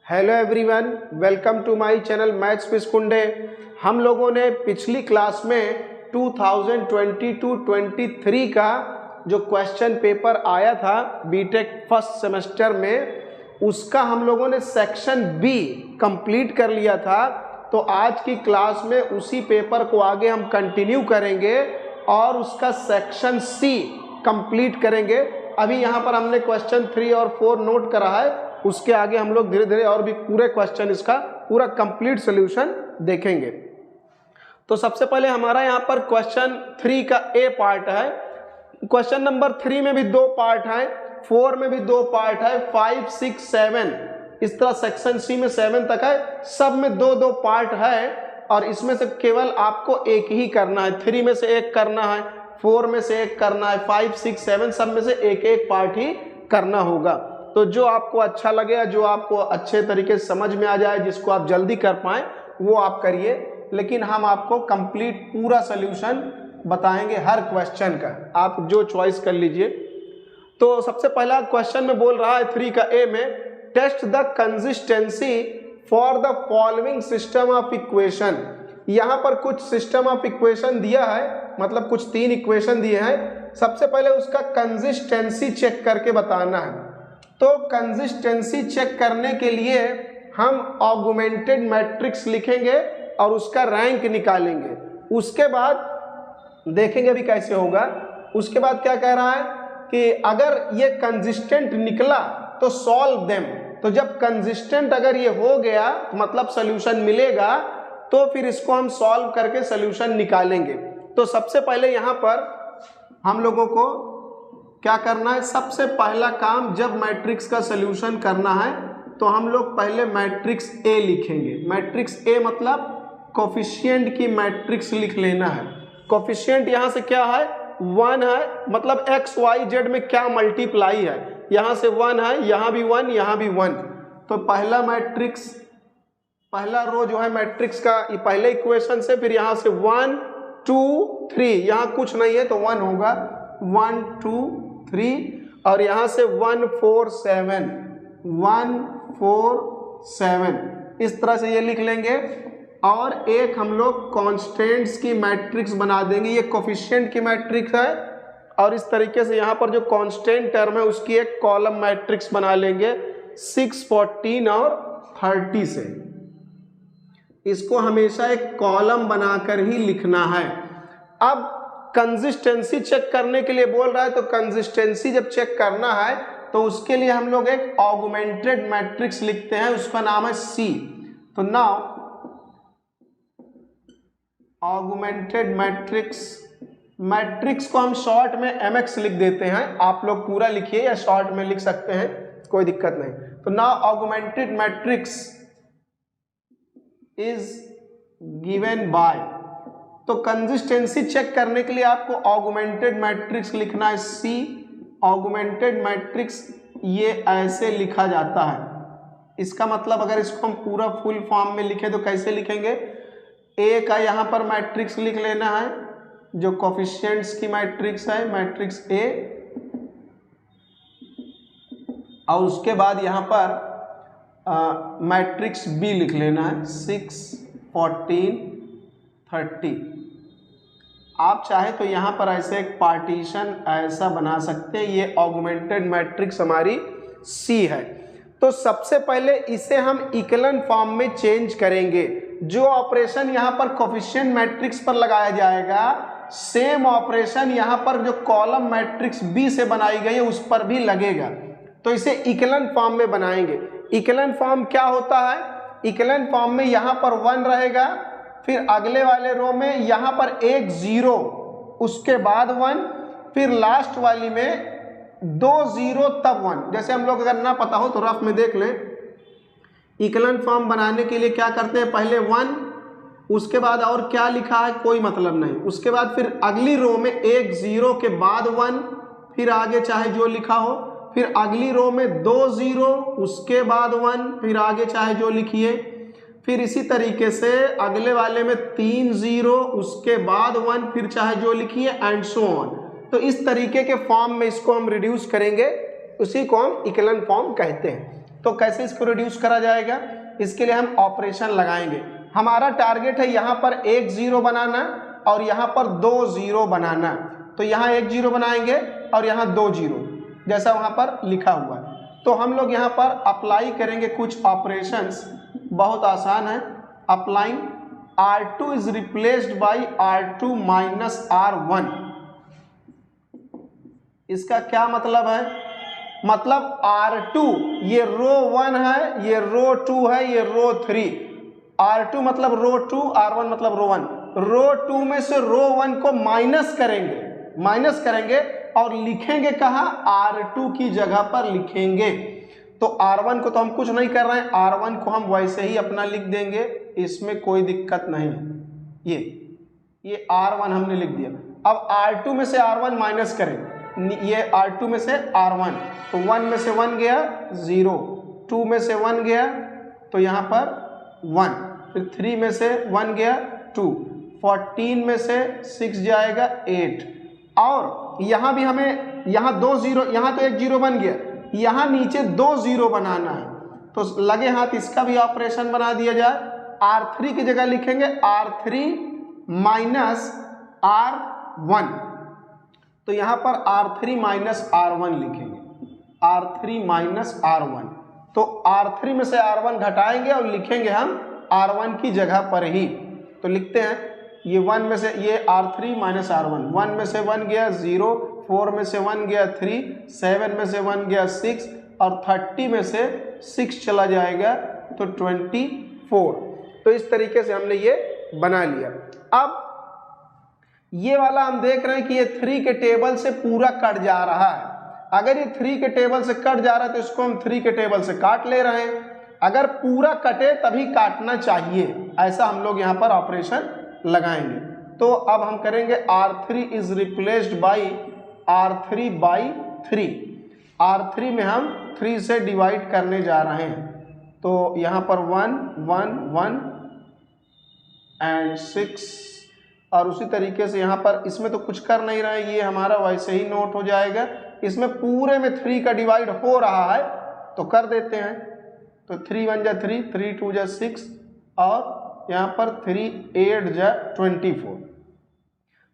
Hello everyone, welcome to my channel maths with Kunde. हम लोगों ने पिछली क्लास में 2022-23 का जो क्वेश्चन पेपर आया था बीटेक फर्स्ट सेमेस्टर में, उसका हम लोगों ने सेक्शन बी कंप्लीट कर लिया था। तो आज की क्लास में उसी पेपर को आगे हम कंटिन्यू करेंगे और उसका सेक्शन सी कंप्लीट करेंगे। अभी यहाँ पर हमने क्वेश्चन 3 और 4 नोट करा है, उसके आगे हम लोग धीरे धीरे और भी पूरे क्वेश्चन इसका पूरा कंप्लीट सॉल्यूशन देखेंगे। तो सबसे पहले हमारा यहाँ पर क्वेश्चन 3 का ए पार्ट है। क्वेश्चन नंबर 3 में भी 2 पार्ट है, 4 में भी 2 पार्ट है, 5, 6, 7 इस तरह सेक्शन सी में 7 तक है, सब में 2-2 पार्ट है और इसमें से केवल आपको एक ही करना है। 3 में से एक करना है, 4 में से एक करना है, 5, 6, 7 सब में से एक एक पार्ट ही करना होगा। तो जो आपको अच्छा लगे, जो आपको अच्छे तरीके से समझ में आ जाए, जिसको आप जल्दी कर पाएँ वो आप करिए, लेकिन हम आपको कंप्लीट पूरा सॉल्यूशन बताएंगे हर क्वेश्चन का, आप जो चॉइस कर लीजिए। तो सबसे पहला क्वेश्चन में बोल रहा है 3 का ए में, test the consistency for the following system of equation. यहाँ पर कुछ सिस्टम ऑफ इक्वेशन दिया है, मतलब कुछ 3 इक्वेशन दिए हैं। सबसे पहले उसका कंसिस्टेंसी चेक करके बताना है। तो कंसिस्टेंसी चेक करने के लिए हम ऑगमेंटेड मैट्रिक्स लिखेंगे और उसका रैंक निकालेंगे। उसके बाद देखेंगे अभी कैसे होगा। उसके बाद क्या कह रहा है कि अगर ये कंसिस्टेंट निकला तो सॉल्व देम। तो जब कंसिस्टेंट अगर ये हो गया मतलब सॉल्यूशन मिलेगा, तो फिर इसको हम सॉल्व करके सॉल्यूशन निकालेंगे। तो सबसे पहले यहाँ पर हम लोगों को क्या करना है, सबसे पहला काम जब मैट्रिक्स का सॉल्यूशन करना है तो हम लोग पहले मैट्रिक्स ए लिखेंगे। मैट्रिक्स ए मतलब कोफिशिएंट की मैट्रिक्स लिख लेना है। कोफिशिएंट यहाँ से क्या है, 1 है, मतलब एक्स वाई जेड में क्या मल्टीप्लाई है, यहाँ से 1 है, यहाँ भी 1, यहाँ भी 1। तो पहला मैट्रिक्स, पहला रो जो है मैट्रिक्स का, ये पहले इक्वेशन से फिर यहाँ से 1, 2, 3, यहाँ कुछ नहीं है तो 1 होगा, 1, 2, 3 और यहाँ से 1, 4, 7, 1, 4, 7 इस तरह से ये लिख लेंगे। और एक हम लोग कॉन्स्टेंट्स की मैट्रिक्स बना देंगे। ये कोफिशिएंट की मैट्रिक्स है और इस तरीके से यहाँ पर जो कांस्टेंट टर्म है उसकी एक कॉलम मैट्रिक्स बना लेंगे 6, 14 और 30 से। इसको हमेशा एक कॉलम बनाकर ही लिखना है। अब कंसिस्टेंसी चेक करने के लिए बोल रहा है, तो कंसिस्टेंसी जब चेक करना है तो उसके लिए हम लोग एक ऑगमेंटेड मैट्रिक्स लिखते हैं, उसका नाम है सी। तो नाउ ऑगमेंटेड मैट्रिक्स, मैट्रिक्स को हम शॉर्ट में mx लिख देते हैं। आप लोग पूरा लिखिए या शॉर्ट में लिख सकते हैं, कोई दिक्कत नहीं। तो now augmented matrix is given by, तो कंसिस्टेंसी चेक करने के लिए आपको ऑगमेंटेड मैट्रिक्स लिखना है सी। ऑगमेंटेड मैट्रिक्स ये ऐसे लिखा जाता है। इसका मतलब अगर इसको हम पूरा फुल फॉर्म में लिखें तो कैसे लिखेंगे, ए का यहाँ पर मैट्रिक्स लिख लेना है जो कोफिशिएंट्स की मैट्रिक्स है, मैट्रिक्स ए, और उसके बाद यहाँ पर मैट्रिक्स बी लिख लेना है 6, 14, 30। आप चाहे तो यहाँ पर ऐसे एक पार्टीशन ऐसा बना सकते हैं। ये ऑगमेंटेड मैट्रिक्स हमारी सी है। तो सबसे पहले इसे हम इक्वलन फॉर्म में चेंज करेंगे। जो ऑपरेशन यहाँ पर कोफिशिएंट मैट्रिक्स पर लगाया जाएगा, सेम ऑपरेशन यहाँ पर जो कॉलम मैट्रिक्स बी से बनाई गई है उस पर भी लगेगा। तो इसे इक्वलन फॉर्म में बनाएंगे। इक्वलन फॉर्म क्या होता है, इक्वलन फॉर्म में यहाँ पर 1 रहेगा, फिर अगले वाले रो में यहाँ पर एक 0, उसके बाद 1, फिर लास्ट वाली में 2 0 तब 1। जैसे हम लोग अगर ना पता हो तो रफ में देख लें। इक्वलन फॉर्म बनाने के लिए क्या करते हैं, पहले 1, उसके बाद और क्या लिखा है कोई मतलब नहीं, उसके बाद फिर अगली रो में एक 0 के बाद 1, फिर आगे चाहे जो लिखा हो, फिर अगली रो में 2 0, उसके बाद 1, फिर आगे चाहे जो लिखिए, फिर इसी तरीके से अगले वाले में 3 0, उसके बाद 1, फिर चाहे जो लिखिए एंड सो ऑन। तो इस तरीके के फॉर्म में इसको हम रिड्यूस करेंगे, उसी को हम इक्वलन फॉर्म कहते हैं। तो कैसे इसको रिड्यूस करा जाएगा, इसके लिए हम ऑपरेशन लगाएंगे। हमारा टारगेट है यहाँ पर एक 0 बनाना और यहाँ पर 2 0 बनाना, तो यहाँ एक 0 बनाएंगे और यहाँ 2 0 जैसा वहाँ पर लिखा हुआ है। तो हम लोग यहाँ पर अप्लाई करेंगे कुछ ऑपरेशंस, बहुत आसान है। Applying R2 is replaced by R2 minus R1। इसका क्या मतलब है, मतलब R2 ये रो 1 है, ये रो 2 है, ये रो 3। R2 मतलब रो 2, R1 मतलब रो 1। रो 2 में से रो 1 को माइनस करेंगे और लिखेंगे कहाँ, R2 की जगह पर लिखेंगे। तो R1 को तो हम कुछ नहीं कर रहे हैं, R1 को हम वैसे ही अपना लिख देंगे, इसमें कोई दिक्कत नहीं है। ये R1 हमने लिख दिया। अब R2 में से R1 माइनस करें, ये R2 में से R1, तो 1 में से 1 गया 0, 2 में से 1 गया तो यहाँ पर 1, फिर 3 में से 1 गया 2, 14 में से 6 जाएगा 8। और यहाँ भी हमें यहाँ 2 0, यहाँ तो एक 0 बन गया, यहाँ नीचे 2 0 बनाना है, तो लगे हाथ इसका भी ऑपरेशन बना दिया जाए। R3 की जगह लिखेंगे R3 माइनस R1, तो यहाँ पर R3 माइनस R1 लिखेंगे, R3 माइनस R1। तो R3 में से R1 घटाएंगे और लिखेंगे हम R1 की जगह पर ही। तो लिखते हैं ये 1 में से ये R3 माइनस R1, 1 में से 1 गया 0, 4 में से 1 गया 3, 7 में से 1 गया 6 और 30 में से 6 चला जाएगा तो 24। तो इस तरीके से हमने ये बना लिया। अब ये वाला हम देख रहे हैं कि ये 3 के टेबल से पूरा कट जा रहा है। अगर ये 3 के टेबल से कट जा रहा है तो इसको हम 3 के टेबल से काट ले रहे हैं। अगर पूरा कटे तभी काटना चाहिए, ऐसा हम लोग यहाँ पर ऑपरेशन लगाएंगे। तो अब हम करेंगे R3 is replaced by R3 by 3। R3 में हम 3 से डिवाइड करने जा रहे हैं, तो यहाँ पर 1 1 1 एंड 6, और उसी तरीके से यहाँ पर इसमें तो कुछ कर नहीं रहे, ये हमारा वैसे ही नोट हो जाएगा। इसमें पूरे में 3 का डिवाइड हो रहा है तो कर देते हैं, तो 3 1 जा 3, 3 2 जा 6 और यहाँ पर 3 8 जा 24।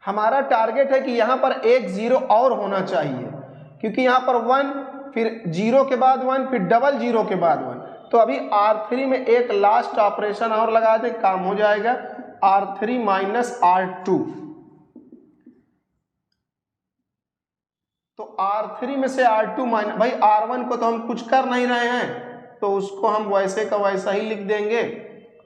हमारा टारगेट है कि यहाँ पर एक 0 और होना चाहिए, क्योंकि यहाँ पर 1 फिर 0 के बाद 1 फिर डबल 0 के बाद 1। तो अभी R3 में एक लास्ट ऑपरेशन और लगा दें, काम हो जाएगा। R3 माइनस R2, तो R3 में से R2 माइनस, भाई R1 को तो हम कुछ कर नहीं रहे हैं तो उसको हम वैसे का वैसा ही लिख देंगे,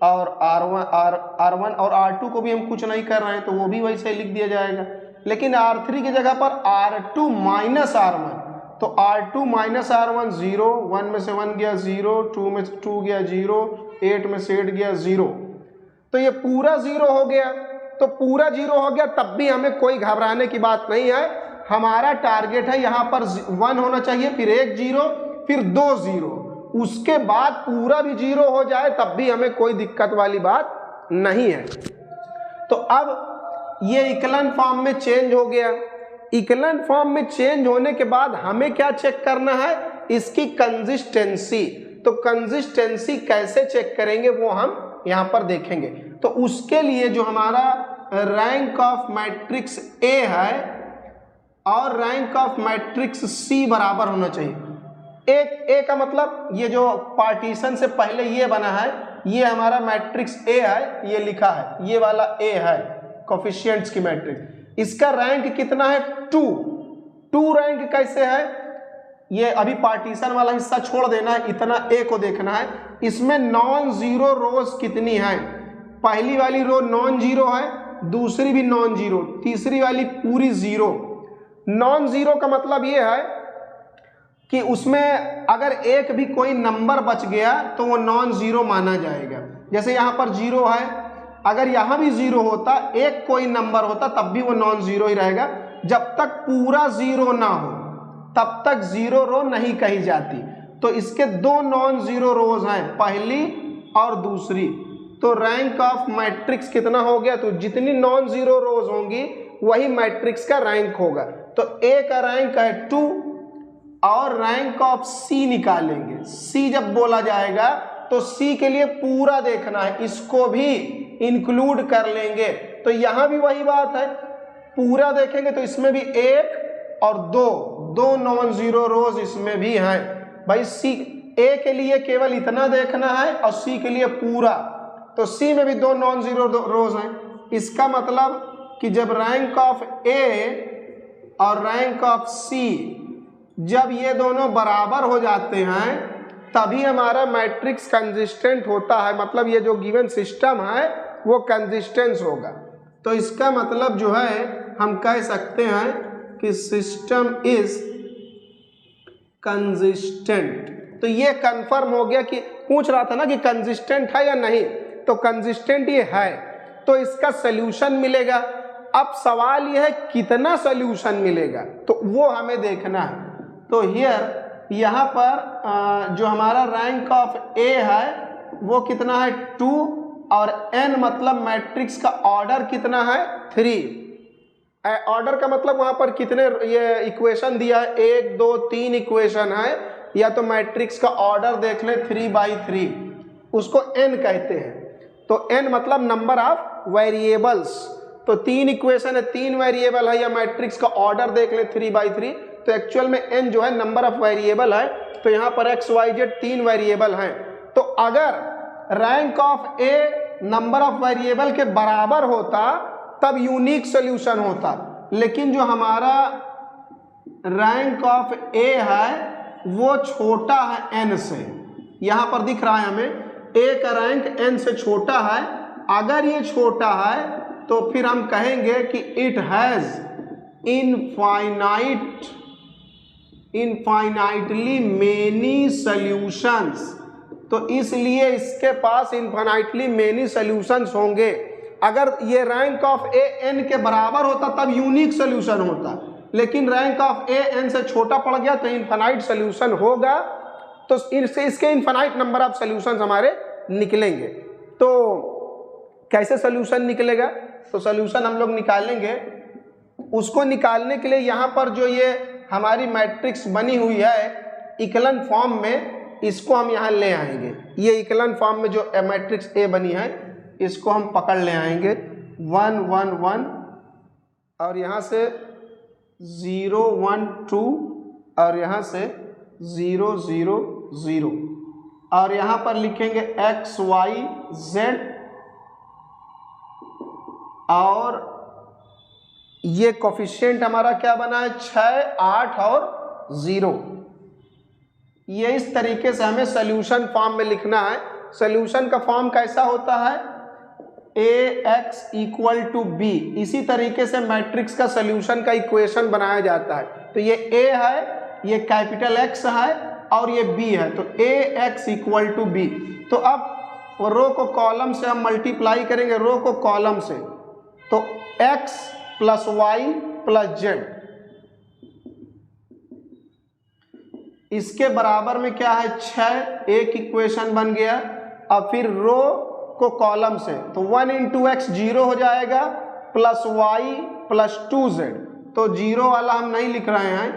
और R1 और R2 को भी हम कुछ नहीं कर रहे हैं तो वो भी वैसे ही लिख दिया जाएगा। लेकिन R3 की जगह पर R2 माइनस R1, तो R2 माइनस R1 0, 1 में से 1 गया 0, 2 में से 2 गया 0, 8 में से 8 गया 0, तो ये पूरा 0 हो गया। तो पूरा 0 हो गया तब भी हमें कोई घबराने की बात नहीं है। हमारा टारगेट है यहाँ पर 1 होना चाहिए, फिर एक 0, फिर 2 0, उसके बाद पूरा भी 0 हो जाए तब भी हमें कोई दिक्कत वाली बात नहीं है। तो अब ये इक्वलन फॉर्म में चेंज हो गया। इक्वलन फॉर्म में चेंज होने के बाद हमें क्या चेक करना है, इसकी कंसिस्टेंसी। तो कंसिस्टेंसी कैसे चेक करेंगे वो हम यहाँ पर देखेंगे। तो उसके लिए जो हमारा रैंक ऑफ मैट्रिक्स ए है और रैंक ऑफ मैट्रिक्स सी बराबर होना चाहिए। ए का मतलब ये जो पार्टीशन से पहले ये बना है, ये हमारा मैट्रिक्स ए है, ये लिखा है, ये वाला ए है कोफिशिएंट्स की मैट्रिक्स। इसका रैंक कितना है 2 रैंक कैसे है, ये अभी पार्टीशन वाला हिस्सा छोड़ देना है, इतना ए को देखना है। इसमें नॉन जीरो रोज कितनी है, पहली वाली रो नॉन जीरो है, दूसरी भी नॉन जीरो, तीसरी वाली पूरी जीरो। नॉन जीरो का मतलब ये है कि उसमें अगर एक भी कोई नंबर बच गया तो वो नॉन जीरो माना जाएगा। जैसे यहाँ पर 0 है, अगर यहाँ भी 0 होता, एक कोई नंबर होता तब भी वो नॉन जीरो ही रहेगा। जब तक पूरा 0 ना हो तब तक जीरो रो नहीं कही जाती। तो इसके 2 नॉन जीरो रोज हैं, पहली और दूसरी। तो रैंक ऑफ मैट्रिक्स कितना हो गया, तो जितनी नॉन जीरो रोज होंगी वही मैट्रिक्स का रैंक होगा। तो ए का रैंक है 2 और रैंक ऑफ सी निकालेंगे। सी जब बोला जाएगा तो सी के लिए पूरा देखना है, इसको भी इंक्लूड कर लेंगे। तो यहां भी वही बात है, पूरा देखेंगे तो इसमें भी एक और दो नॉन जीरो रोज इसमें भी हैं। भाई सी ए के लिए केवल इतना देखना है और सी के लिए पूरा, तो सी में भी 2 नॉन जीरो रोज हैं। इसका मतलब कि जब रैंक ऑफ ए और रैंक ऑफ सी जब ये दोनों बराबर हो जाते हैं तभी हमारा मैट्रिक्स कंसिस्टेंट होता है, मतलब ये जो गिवन सिस्टम है वो कंसिस्टेंस होगा। तो इसका मतलब जो है हम कह सकते हैं कि सिस्टम इज कंसिस्टेंट। तो ये कंफर्म हो गया कि पूछ रहा था ना कि कंसिस्टेंट है या नहीं, तो कंसिस्टेंट ये है, तो इसका सल्यूशन मिलेगा। अब सवाल यह है कितना सल्यूशन मिलेगा, तो वो हमें देखना है। तो हियर यहाँ पर जो हमारा रैंक ऑफ ए है वो कितना है 2 और n मतलब मैट्रिक्स का ऑर्डर कितना है 3। ऑर्डर का मतलब वहाँ पर कितने ये इक्वेशन दिया है 1 2 3 इक्वेशन है, या तो मैट्रिक्स का ऑर्डर देख लें 3/3, उसको n कहते हैं। तो n मतलब नंबर ऑफ वेरिएबल्स, तो 3 इक्वेशन है 3 वेरिएबल है, या मैट्रिक्स का ऑर्डर देख लें 3/3, तो एक्चुअल में n जो है नंबर ऑफ वेरिएबल है। तो यहाँ पर x y z 3 वेरिएबल हैं। तो अगर rank of A number of variable के बराबर होता तब यूनिक सॉल्यूशन होता, लेकिन जो हमारा रैंक ऑफ ए है वो छोटा है n से, यहाँ पर दिख रहा है हमें a का रैंक n से छोटा है। अगर ये छोटा है तो फिर हम कहेंगे कि it has infinitely many solutions, तो इसलिए इसके पास इनफाइनाइटली मेनी सॉल्यूशंस होंगे। अगर ये रैंक ऑफ ए n के बराबर होता तब यूनिक सॉल्यूशन होता, लेकिन रैंक ऑफ ए n से छोटा पड़ गया तो इनफाइनाइट सॉल्यूशन होगा, तो इसके इनफाइनाइट नंबर ऑफ सॉल्यूशंस हमारे निकलेंगे। तो कैसे सॉल्यूशन निकलेगा, तो सॉल्यूशन हम लोग निकालेंगे। उसको निकालने के लिए यहाँ पर जो ये हमारी मैट्रिक्स बनी हुई है इक्वलन फॉर्म में, इसको हम यहाँ ले आएंगे। ये इक्वलन फॉर्म में जो मैट्रिक्स ए बनी है इसको हम पकड़ ले आएंगे 1 1 1 और यहाँ से 0 1 2 और यहाँ से 0 0 0 और यहाँ पर लिखेंगे x y z, और ये कोफिशिएंट हमारा क्या बना है 6 8 और 0। ये इस तरीके से हमें सॉल्यूशन फॉर्म में लिखना है। सॉल्यूशन का फॉर्म कैसा होता है ax = b, इसी तरीके से मैट्रिक्स का सॉल्यूशन का इक्वेशन बनाया जाता है। तो ये a है, ये कैपिटल X है और ये b है, तो ax = b। तो अब रो को कॉलम से हम मल्टीप्लाई करेंगे, रो को कॉलम से, तो x + y + z, इसके बराबर में क्या है 6, एक इक्वेशन बन गया। अब फिर रो को कॉलम से, तो 1 × x 0 हो जाएगा +y + 2z, तो 0 वाला हम नहीं लिख रहे हैं,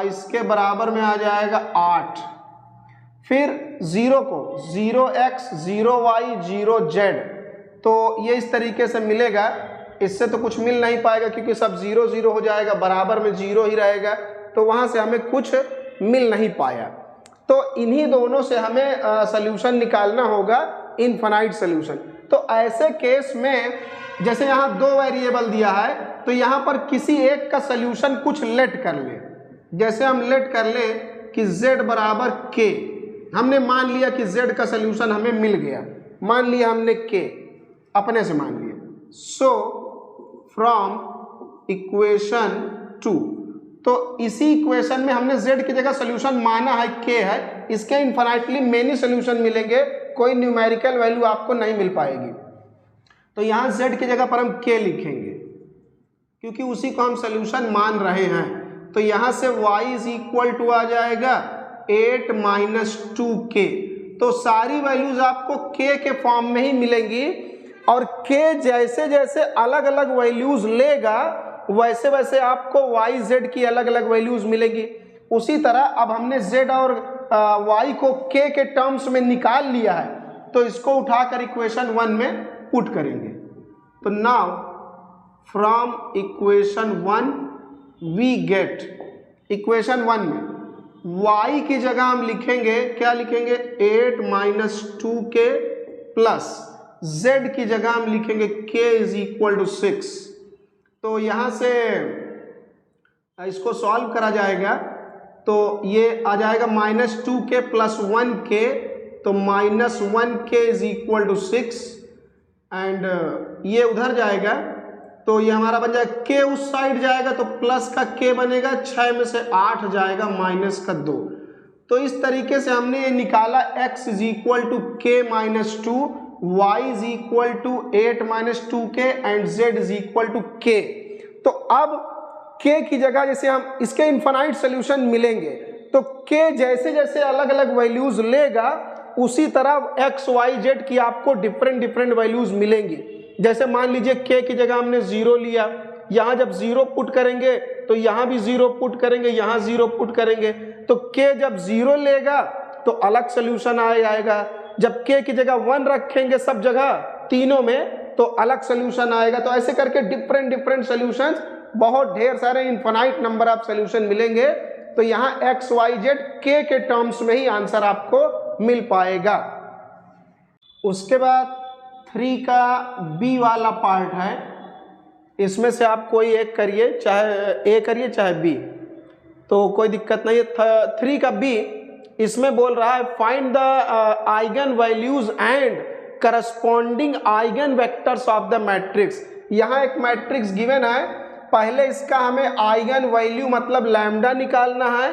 इसके बराबर में आ जाएगा 8। फिर 0 को 0x 0y 0z, तो ये इस तरीके से मिलेगा। इससे तो कुछ मिल नहीं पाएगा क्योंकि सब 0 0 हो जाएगा, बराबर में 0 ही रहेगा, तो वहाँ से हमें कुछ मिल नहीं पाया। तो इन्हीं दोनों से हमें सॉल्यूशन निकालना होगा, इनफाइनाइट सॉल्यूशन। तो ऐसे केस में जैसे यहाँ 2 वेरिएबल दिया है, तो यहाँ पर किसी एक का सॉल्यूशन कुछ लेट कर ले। जैसे हम लेट कर ले कि z = k, हमने मान लिया कि z का सॉल्यूशन हमें मिल गया, मान लिया हमने k अपने से मान लिया। सो फ्रॉम इक्वेशन 2, तो इसी इक्वेशन में हमने z की जगह सॉल्यूशन माना है k है, इसके इनफाइनाइटली मेनी सॉल्यूशन मिलेंगे, कोई न्यूमेरिकल वैल्यू आपको नहीं मिल पाएगी। तो यहाँ z की जगह पर हम k लिखेंगे क्योंकि उसी को हम सॉल्यूशन मान रहे हैं। तो यहाँ से y = आ जाएगा 8 - 2k, तो सारी वैल्यूज आपको k के फॉर्म में ही मिलेंगी, और k जैसे जैसे अलग अलग वैल्यूज लेगा वैसे वैसे आपको y z की अलग अलग वैल्यूज मिलेगी। उसी तरह अब हमने z और y को k के टर्म्स में निकाल लिया है, तो इसको उठाकर इक्वेशन 1 में पुट करेंगे। तो now from equation 1 we get, equation 1 में y की जगह हम लिखेंगे, क्या लिखेंगे, 8 माइनस 2k प्लस z की जगह हम लिखेंगे k इज इक्वल टू 6। तो यहाँ से इसको सॉल्व करा जाएगा तो ये आ जाएगा माइनस 2k प्लस 1k, तो minus 1k is equal to 6 and ये उधर जाएगा तो ये हमारा बन जाएगा k उस साइड जाएगा तो प्लस का k बनेगा, 6 में से 8 जाएगा माइनस का 2। तो इस तरीके से हमने ये निकाला x is equal to k minus 2, y is equal to 8 minus 2k and z is equal to k। तो अब k की जगह जैसे हम इसके इनफाइनाइट सोल्यूशन मिलेंगे तो k जैसे जैसे अलग अलग वैल्यूज लेगा उसी तरह x y z की आपको डिफरेंट वैल्यूज मिलेंगी। जैसे मान लीजिए k की जगह हमने 0 लिया, यहाँ जब 0 पुट करेंगे तो यहाँ भी 0 पुट करेंगे, यहाँ 0 पुट करेंगे, तो k जब 0 लेगा तो अलग सोल्यूशन आएगा, जब k की जगह 1 रखेंगे सब जगह तीनों में तो अलग सोल्यूशन आएगा। तो ऐसे करके डिफरेंट सोल्यूशंस, बहुत ढेर सारे इनफाइनाइट नंबर ऑफ सोल्यूशन मिलेंगे। तो यहाँ x y z k के टर्म्स में ही आंसर आपको मिल पाएगा। उसके बाद 3 का b वाला पार्ट है, इसमें से आप कोई एक करिए, चाहे a करिए चाहे b, तो कोई दिक्कत नहीं है। 3 का b इसमें बोल रहा है find the eigen values and corresponding eigen vectors of the matrix. यहाँ एक मैट्रिक्स गिवन है, पहले इसका हमें आइगन वैल्यू मतलब लैम्डा निकालना है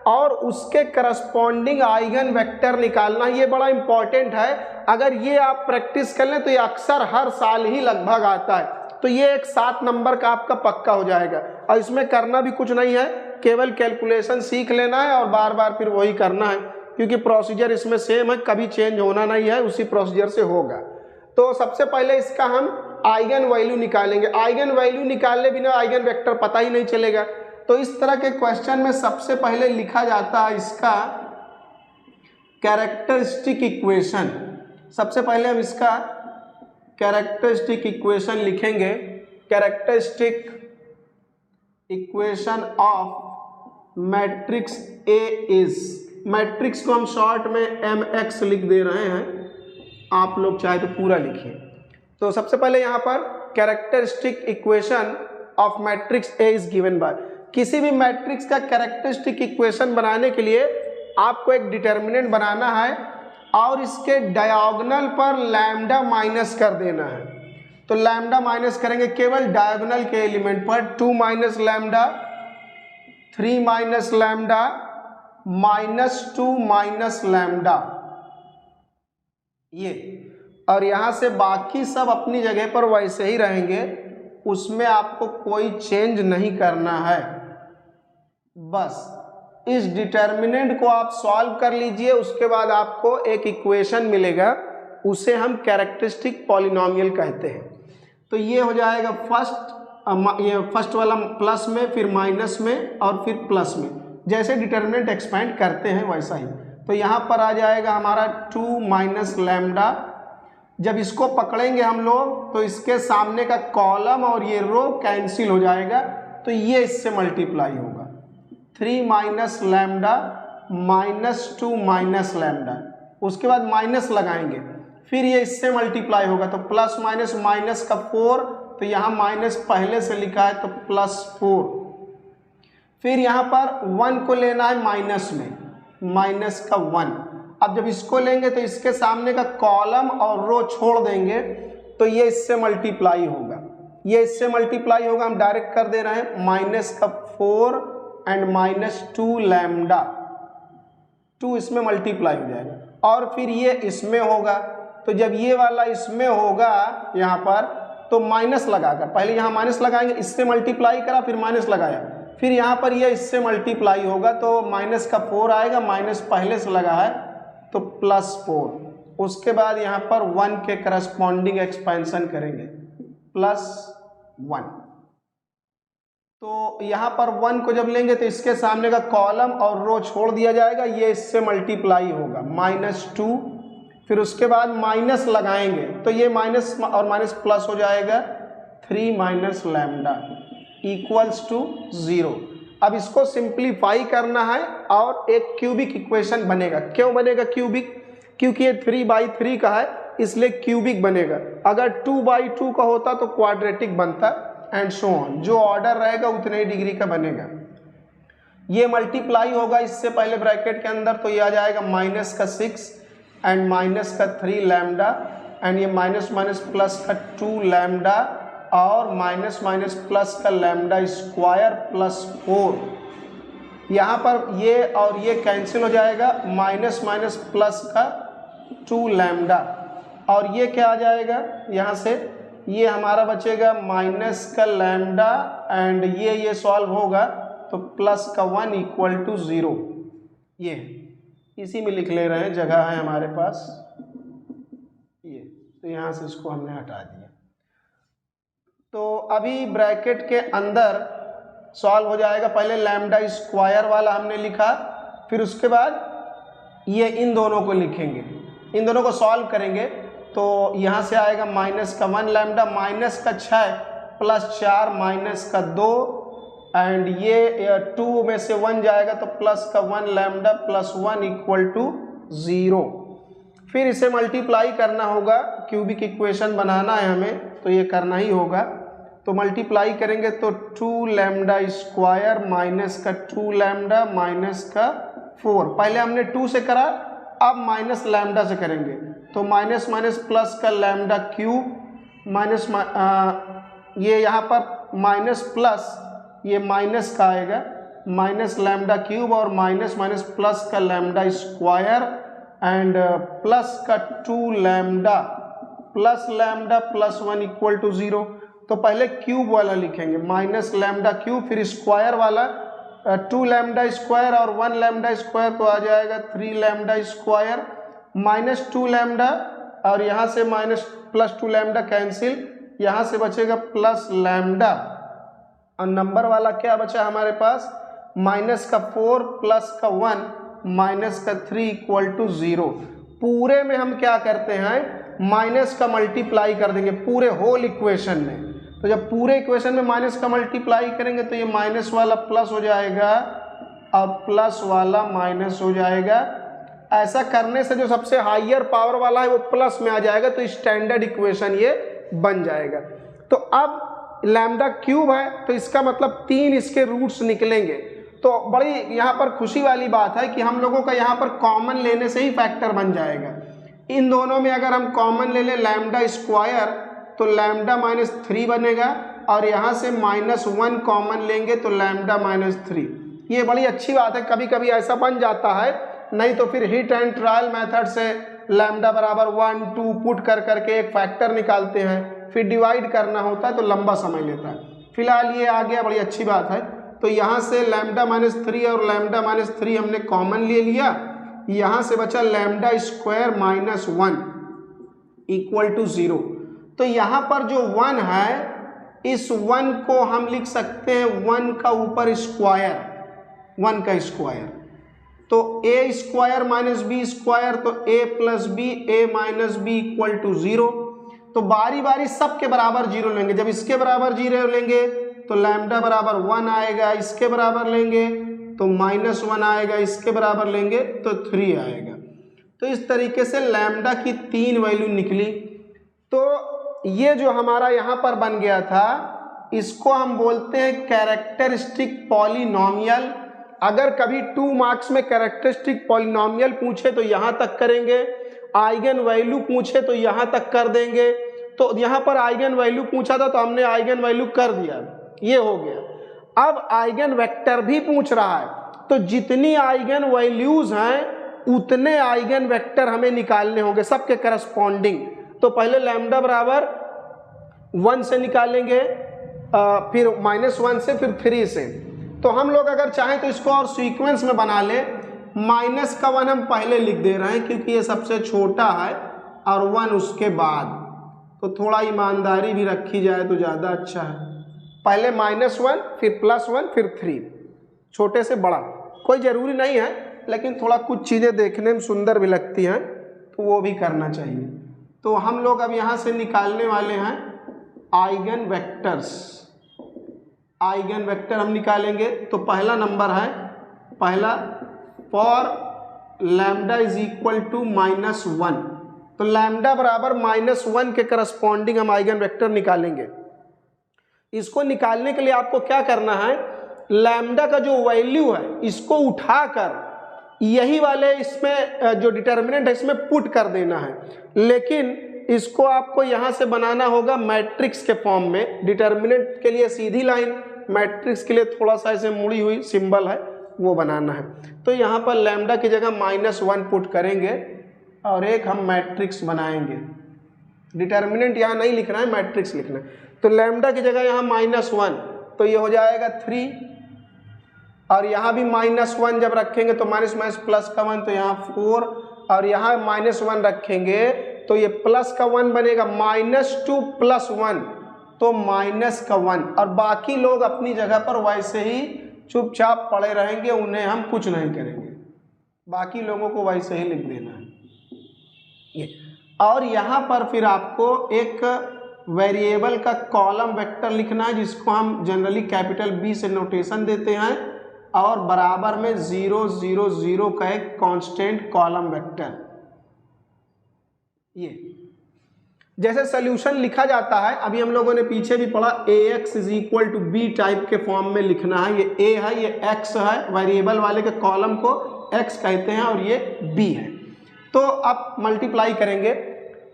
और उसके करस्पॉन्डिंग आइगन वेक्टर निकालना है। ये बड़ा इंपॉर्टेंट है, अगर ये आप प्रैक्टिस कर लें तो ये अक्सर हर साल ही लगभग आता है। तो ये एक 7 नंबर का आपका पक्का हो जाएगा और इसमें करना भी कुछ नहीं है, केवल कैलकुलेशन सीख लेना है और बार बार फिर वही करना है, क्योंकि प्रोसीजर इसमें सेम है, कभी चेंज होना नहीं है, उसी प्रोसीजर से होगा। तो सबसे पहले इसका हम आइगन वैल्यू निकालेंगे। आइगन वैल्यू निकालने बिना आइगन वेक्टर पता ही नहीं चलेगा। तो इस तरह के क्वेश्चन में सबसे पहले लिखा जाता है इसका कैरेक्टरिस्टिक इक्वेशन। सबसे पहले हम इसका कैरेक्टरिस्टिक इक्वेशन लिखेंगे, characteristic equation of matrix A is, matrix को हम शॉर्ट में mx लिख दे रहे हैं, आप लोग चाहे तो पूरा लिखिए। तो सबसे पहले यहाँ पर characteristic equation of matrix A is given by, किसी भी मैट्रिक्स का कैरेक्टरिस्टिक इक्वेशन बनाने के लिए आपको एक डिटर्मिनेंट बनाना है और इसके डायगोनल पर लैम्डा माइनस कर देना है। तो लैम्डा माइनस करेंगे केवल डायगोनल के एलिमेंट पर, 2 minus lambda, 3 minus lambda, -2 minus lambda, ये, और यहाँ से बाकी सब अपनी जगह पर वैसे ही रहेंगे, उसमें आपको कोई चेंज नहीं करना है। बस इस डिटर्मिनेंट को आप सॉल्व कर लीजिए, उसके बाद आपको एक इक्वेशन मिलेगा, उसे हम कैरेक्टरिस्टिक पॉलिनोमियल कहते हैं। तो ये हो जाएगा फर्स्ट वाला प्लस में, फिर माइनस में और फिर प्लस में, जैसे डिटर्मिनेंट एक्सपेंड करते हैं वैसा ही। तो यहाँ पर आ जाएगा हमारा 2 माइनस लैम्डा। जब इसको पकड़ेंगे हम लोग तो इसके सामने का कॉलम और ये रो कैंसिल हो जाएगा, तो ये इससे मल्टीप्लाई होगा, 3 माइनस लैम्डा -2 माइनस लैम्डा, उसके बाद माइनस लगाएंगे, फिर ये इससे मल्टीप्लाई होगा, तो प्लस माइनस, माइनस का 4, तो यहाँ माइनस पहले से लिखा है तो +4, फिर यहाँ पर 1 को लेना है माइनस में, माइनस का 1। अब जब इसको लेंगे तो इसके सामने का कॉलम और रो छोड़ देंगे, तो ये इससे मल्टीप्लाई होगा, ये इससे मल्टीप्लाई होगा, हम डायरेक्ट कर दे रहे हैं, माइनस का 4 एंड -2 लैम्डा, 2 इसमें मल्टीप्लाई हो जाएगा, और फिर ये इसमें होगा। तो जब ये वाला इसमें होगा यहाँ पर, तो माइनस लगाकर, पहले यहाँ माइनस लगाएंगे, इससे मल्टीप्लाई करा, फिर माइनस लगाया, फिर यहाँ पर ये इससे मल्टीप्लाई होगा, तो माइनस का 4 आएगा, माइनस पहले से लगा है तो +4, उसके बाद यहाँ पर 1 के करस्पॉन्डिंग एक्सपेंशन करेंगे, +1। तो यहाँ पर 1 को जब लेंगे तो इसके सामने का कॉलम और रो छोड़ दिया जाएगा, ये इससे मल्टीप्लाई होगा -2, फिर उसके बाद माइनस लगाएंगे तो ये माइनस और माइनस प्लस हो जाएगा 3 माइनस लैम्डा इक्वल्स टू 0। अब इसको सिंप्लीफाई करना है और एक क्यूबिक इक्वेशन बनेगा। क्यों बनेगा क्यूबिक? क्योंकि ये 3/3 का है इसलिए क्यूबिक बनेगा। अगर 2/2 का होता तो क्वाड्रेटिक बनता एंड सो ऑन। जो ऑर्डर रहेगा उतने ही डिग्री का बनेगा। ये मल्टीप्लाई होगा इससे पहले ब्रैकेट के अंदर, तो ये आ जाएगा -6 एंड -3 लैम्डा एंड ये माइनस माइनस प्लस का 2 लैम्डा और माइनस माइनस प्लस का लैम्डा स्क्वायर प्लस 4। यहाँ पर ये और ये कैंसिल हो जाएगा, माइनस माइनस प्लस का 2 लैम्डा और ये क्या आ जाएगा यहाँ से, ये हमारा बचेगा माइनस का लैम्डा एंड ये सॉल्व होगा तो प्लस का 1 इक्वल टू 0। ये इसी में लिख ले रहे हैं, जगह है हमारे पास ये, तो यहाँ से इसको हमने हटा दिया। तो अभी ब्रैकेट के अंदर सॉल्व हो जाएगा। पहले लैम्डा स्क्वायर वाला हमने लिखा, फिर उसके बाद ये इन दोनों को लिखेंगे, इन दोनों को सॉल्व करेंगे तो यहाँ से आएगा माइनस का 1 लैम्डा माइनस का 6 प्लस 4 माइनस का 2 एंड ये 2 में से 1 जाएगा तो प्लस का 1 लैम्डा प्लस 1 इक्वल टू 0। फिर इसे मल्टीप्लाई करना होगा, क्यूबिक इक्वेशन बनाना है हमें तो ये करना ही होगा। तो मल्टीप्लाई करेंगे तो 2 लैम्डा स्क्वायर माइनस का 2 लैम्डा माइनस का 4। पहले हमने 2 से करा, अब माइनस लैम्डा से करेंगे तो माइनस माइनस प्लस का लैम्डा क्यूब माइनस ये यहाँ पर माइनस प्लस ये माइनस का आएगा माइनस लैम्डा क्यूब और माइनस माइनस प्लस का लैम्डा स्क्वायर एंड प्लस का 2 लैम्डा प्लस 1 इक्वल टू 0। तो पहले क्यूब वाला लिखेंगे माइनस लैम्डा क्यूब, फिर स्क्वायर वाला 2 लैम्डा स्क्वायर और 1 लैम्डा स्क्वायर तो आ जाएगा 3 लैम्डा स्क्वायर माइनस 2 लैम्डा और यहाँ से माइनस प्लस 2 लैम्डा कैंसिल, यहाँ से बचेगा प्लस लैम्डा और नंबर वाला क्या बचा हमारे पास माइनस का 4 प्लस का 1 माइनस का 3 इक्वल टू 0। पूरे में हम क्या करते हैं माइनस का मल्टीप्लाई कर देंगे पूरे होल इक्वेशन में। तो जब पूरे इक्वेशन में माइनस का मल्टीप्लाई करेंगे तो ये माइनस वाला प्लस हो जाएगा और प्लस वाला माइनस हो जाएगा। ऐसा करने से जो सबसे हाईयर पावर वाला है वो प्लस में आ जाएगा तो स्टैंडर्ड इक्वेशन ये बन जाएगा। तो अब लैम्डा क्यूब है तो इसका मतलब 3 इसके रूट्स निकलेंगे। तो बड़ी यहाँ पर खुशी वाली बात है कि हम लोगों का यहाँ पर कॉमन लेने से ही फैक्टर बन जाएगा। इन दोनों में अगर हम कॉमन ले लें लैम्डा स्क्वायर तो लैम्डा -3 बनेगा और यहाँ से -1 कॉमन लेंगे तो लैम्डा -3। ये बड़ी अच्छी बात है, कभी कभी ऐसा बन जाता है, नहीं तो फिर हिट एंड ट्रायल मेथड से लैम्डा बराबर 1 2 पुट कर करके एक फैक्टर निकालते हैं, फिर डिवाइड करना होता है तो लंबा समय लेता है। फिलहाल ये आ गया, बड़ी अच्छी बात है। तो यहाँ से लैम्डा -3 और लैम्डा -3 हमने कॉमन ले लिया, यहाँ से बचा लैम्डा स्क्वायर -1 इक्वल टू 0। तो यहाँ पर जो 1 है इस 1 को हम लिख सकते हैं 1 का ऊपर स्क्वायर, 1 का स्क्वायर तो a square minus B square तो a plus B a minus B equal to 0। तो बारी बारी सब के बराबर 0 लेंगे। जब इसके बराबर 0 लेंगे तो लैम्डा बराबर 1 आएगा, इसके बराबर लेंगे तो -1 आएगा, इसके बराबर लेंगे तो 3 आएगा। तो इस तरीके से लैम्डा की 3 वैल्यू निकली। तो ये जो हमारा यहाँ पर बन गया था इसको हम बोलते हैं कैरेक्टरिस्टिक पॉलिनोमियल। अगर कभी 2 मार्क्स में कैरेक्टरिस्टिक पॉलिनोमियल पूछे तो यहाँ तक करेंगे, आइगन वैल्यू पूछे तो यहाँ तक कर देंगे। तो यहाँ पर आइगन वैल्यू पूछा था तो हमने आइगन वैल्यू कर दिया, ये हो गया। अब आइगन वेक्टर भी पूछ रहा है तो जितनी आइगन वैल्यूज हैं उतने आइगन वेक्टर हमें निकालने होंगे सबके करस्पॉन्डिंग। तो पहले लैम्डा बराबर 1 से निकालेंगे, फिर -1 से, फिर 3 से। तो हम लोग अगर चाहें तो इसको और सीक्वेंस में बना लें। -1 हम पहले लिख दे रहे हैं क्योंकि ये सबसे छोटा है और 1 उसके बाद, तो थोड़ा ईमानदारी भी रखी जाए तो ज़्यादा अच्छा है। पहले -1 फिर +1 फिर 3, छोटे से बड़ा। कोई ज़रूरी नहीं है, लेकिन थोड़ा कुछ चीज़ें देखने में सुंदर भी लगती हैं तो वो भी करना चाहिए। तो हम लोग अब यहाँ से निकालने वाले हैं आइगन वेक्टर्स। आइगन वेक्टर हम निकालेंगे। तो पहला नंबर है, पहला for lambda is equal to -1, तो लैम्डा बराबर -1 के करस्पॉन्डिंग हम आइगन वेक्टर निकालेंगे। इसको निकालने के लिए आपको क्या करना है, लैम्डा का जो वैल्यू है इसको उठाकर यही वाले इसमें जो डिटर्मिनेंट है इसमें पुट कर देना है, लेकिन इसको आपको यहाँ से बनाना होगा मैट्रिक्स के फॉर्म में। डिटर्मिनेंट के लिए सीधी लाइन, मैट्रिक्स के लिए थोड़ा सा ऐसे मुड़ी हुई सिंबल है वो बनाना है। तो यहाँ पर लैम्डा की जगह -1 पुट करेंगे और एक हम मैट्रिक्स बनाएंगे। डिटर्मिनेंट यहाँ नहीं लिखना है, मैट्रिक्स लिखना है। तो लैम्डा की जगह यहाँ -1, तो ये हो जाएगा 3, और यहाँ भी -1 जब रखेंगे तो माइनस प्लस का 1, तो यहाँ 4, और यहाँ -1 रखेंगे तो ये प्लस का 1 बनेगा, -2 + 1 तो -1, और बाकी लोग अपनी जगह पर वैसे ही चुपचाप पड़े रहेंगे, उन्हें हम कुछ नहीं करेंगे, बाकी लोगों को वैसे ही लिख देना है ये। और यहाँ पर फिर आपको एक वेरिएबल का कॉलम वेक्टर लिखना है, जिसको हम जनरली कैपिटल B से नोटेशन देते हैं, और बराबर में 0 0 0 का एक कांस्टेंट कॉलम वेक्टर। ये जैसे सोल्यूशन लिखा जाता है, अभी हम लोगों ने पीछे भी पढ़ा, AX = B टाइप के फॉर्म में लिखना है। ये A है, ये X है, वेरिएबल वाले के कॉलम को X कहते हैं, और ये B है। तो अब मल्टीप्लाई करेंगे,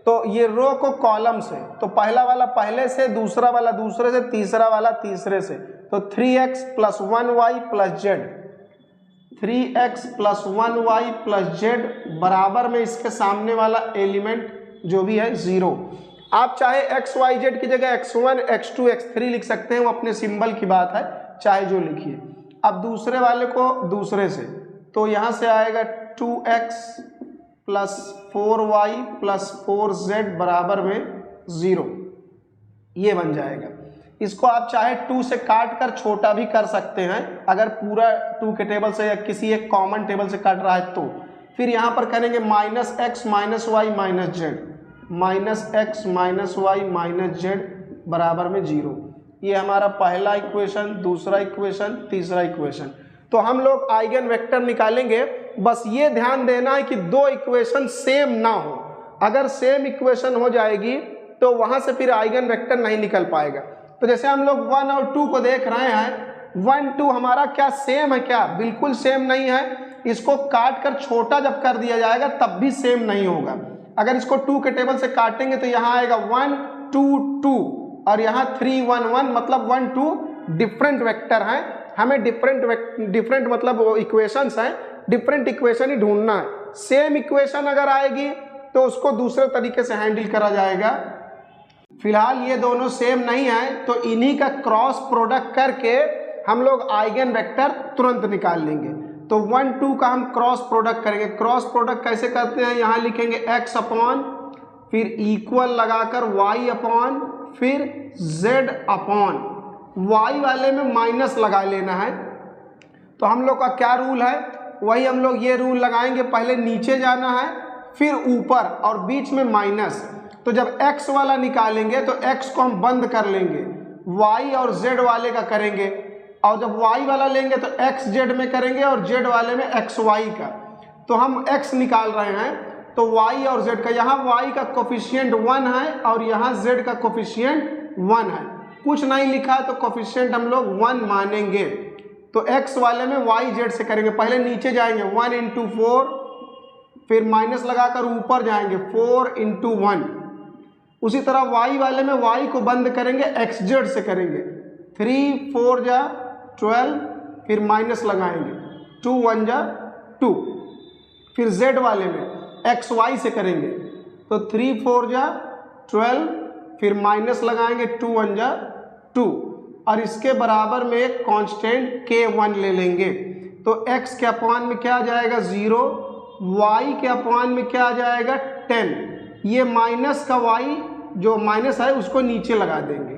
तो ये रो को कॉलम से, तो पहला वाला पहले से, दूसरा वाला दूसरे से, तीसरा वाला तीसरे से, तो 3x + 1y + z, 3x + 1y + z बराबर में इसके सामने वाला एलिमेंट जो भी है 0। आप चाहे x y z की जगह x1 x2 x3 लिख सकते हैं, वो अपने सिंबल की बात है, चाहे जो लिखिए। अब दूसरे वाले को दूसरे से, तो यहाँ से आएगा 2x + 4y + 4z बराबर में 0, ये बन जाएगा। इसको आप चाहे 2 से काट कर छोटा भी कर सकते हैं, अगर पूरा 2 के टेबल से या किसी एक कॉमन टेबल से काट रहा है तो। फिर यहाँ पर करेंगे -x - y - z, -x - y - z बराबर में 0। ये हमारा पहला इक्वेशन, दूसरा इक्वेशन, तीसरा इक्वेशन। तो हम लोग आइगन वेक्टर निकालेंगे। बस ये ध्यान देना है कि 2 इक्वेशन सेम ना हो। अगर सेम इक्वेशन हो जाएगी तो वहाँ से फिर आइगन वेक्टर नहीं निकल पाएगा। तो जैसे हम लोग 1 और 2 को देख रहे हैं, 1 2 हमारा क्या सेम है क्या? बिल्कुल सेम नहीं है। इसको काट कर छोटा जब कर दिया जाएगा तब भी सेम नहीं होगा। अगर इसको 2 के टेबल से काटेंगे तो यहाँ आएगा 1 2 2, और यहाँ 3 1 1, मतलब 1 2 डिफरेंट वेक्टर हैं। हमें डिफरेंट मतलब इक्वेशंस हैं, डिफरेंट इक्वेशन ही ढूंढना है। सेम इक्वेशन अगर आएगी तो उसको दूसरे तरीके से हैंडल करा जाएगा। फिलहाल ये दोनों सेम नहीं है, तो इन्हीं का क्रॉस प्रोडक्ट करके हम लोग आइगन वेक्टर तुरंत निकाल लेंगे। तो 1 2 का हम क्रॉस प्रोडक्ट करेंगे। क्रॉस प्रोडक्ट कैसे करते हैं? यहाँ लिखेंगे x अपॉन, फिर इक्वल लगाकर y अपॉन, फिर z अपॉन, y वाले में माइनस लगा लेना है। तो हम लोग का क्या रूल है? वही हम लोग ये रूल लगाएंगे, पहले नीचे जाना है, फिर ऊपर, और बीच में माइनस। तो जब x वाला निकालेंगे तो x को हम बंद कर लेंगे, y और z वाले का करेंगे, और जब y वाला लेंगे तो x z में करेंगे, और z वाले में x y का। तो हम x निकाल रहे हैं, तो y और z का, यहाँ y का कोफिशिएंट 1 है और यहाँ z का कोफिशिएंट 1 है। कुछ नहीं लिखा है तो कोफिशिएंट हम लोग 1 मानेंगे। तो x वाले में y z से करेंगे, पहले नीचे जाएंगे 1 × 4, फिर माइनस लगाकर ऊपर जाएंगे 4 × 1। उसी तरह y वाले में y को बंद करेंगे, x z से करेंगे, 3 4 जा 12, फिर माइनस लगाएंगे, 2 1 जा 2। फिर z वाले में x y से करेंगे, तो 3 4 जा 12, फिर माइनस लगाएंगे, 2 1 जा 2, और इसके बराबर में एक कांस्टेंट k1 ले लेंगे। तो x के अपॉन में क्या आ जाएगा? 0, y के अपॉन में क्या आ जाएगा? 10। ये माइनस का y जो माइनस है उसको नीचे लगा देंगे।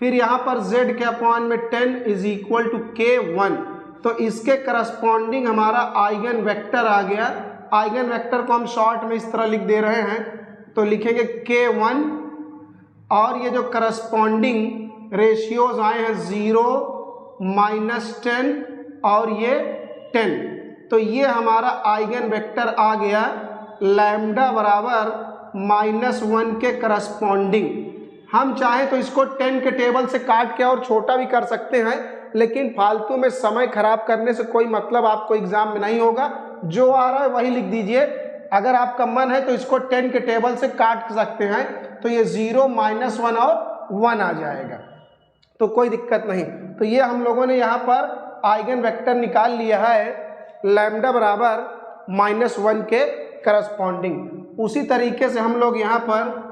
फिर यहाँ पर z के अपॉन में 10 इज इक्वल टू k1, तो इसके करस्पॉन्डिंग हमारा आइगन वेक्टर आ गया। आइगन वेक्टर को हम शॉर्ट में इस तरह लिख दे रहे हैं, तो लिखेंगे k1 और ये जो करस्पॉन्डिंग रेशियोज आए हैं 0, -10 और ये 10, तो ये हमारा आइगन वेक्टर आ गया लैम्डा बराबर -1 के करस्पॉन्डिंग। हम चाहें तो इसको 10 के टेबल से काट के और छोटा भी कर सकते हैं, लेकिन फालतू में समय खराब करने से कोई मतलब आपको एग्जाम में नहीं होगा। जो आ रहा है वही लिख दीजिए। अगर आपका मन है तो इसको 10 के टेबल से काट सकते हैं, तो ये 0, -1 और 1 आ जाएगा, तो कोई दिक्कत नहीं। तो ये हम लोगों ने यहाँ पर आइगन वेक्टर निकाल लिया है लैम्डा बराबर -1 के करस्पॉन्डिंग। उसी तरीके से हम लोग यहाँ पर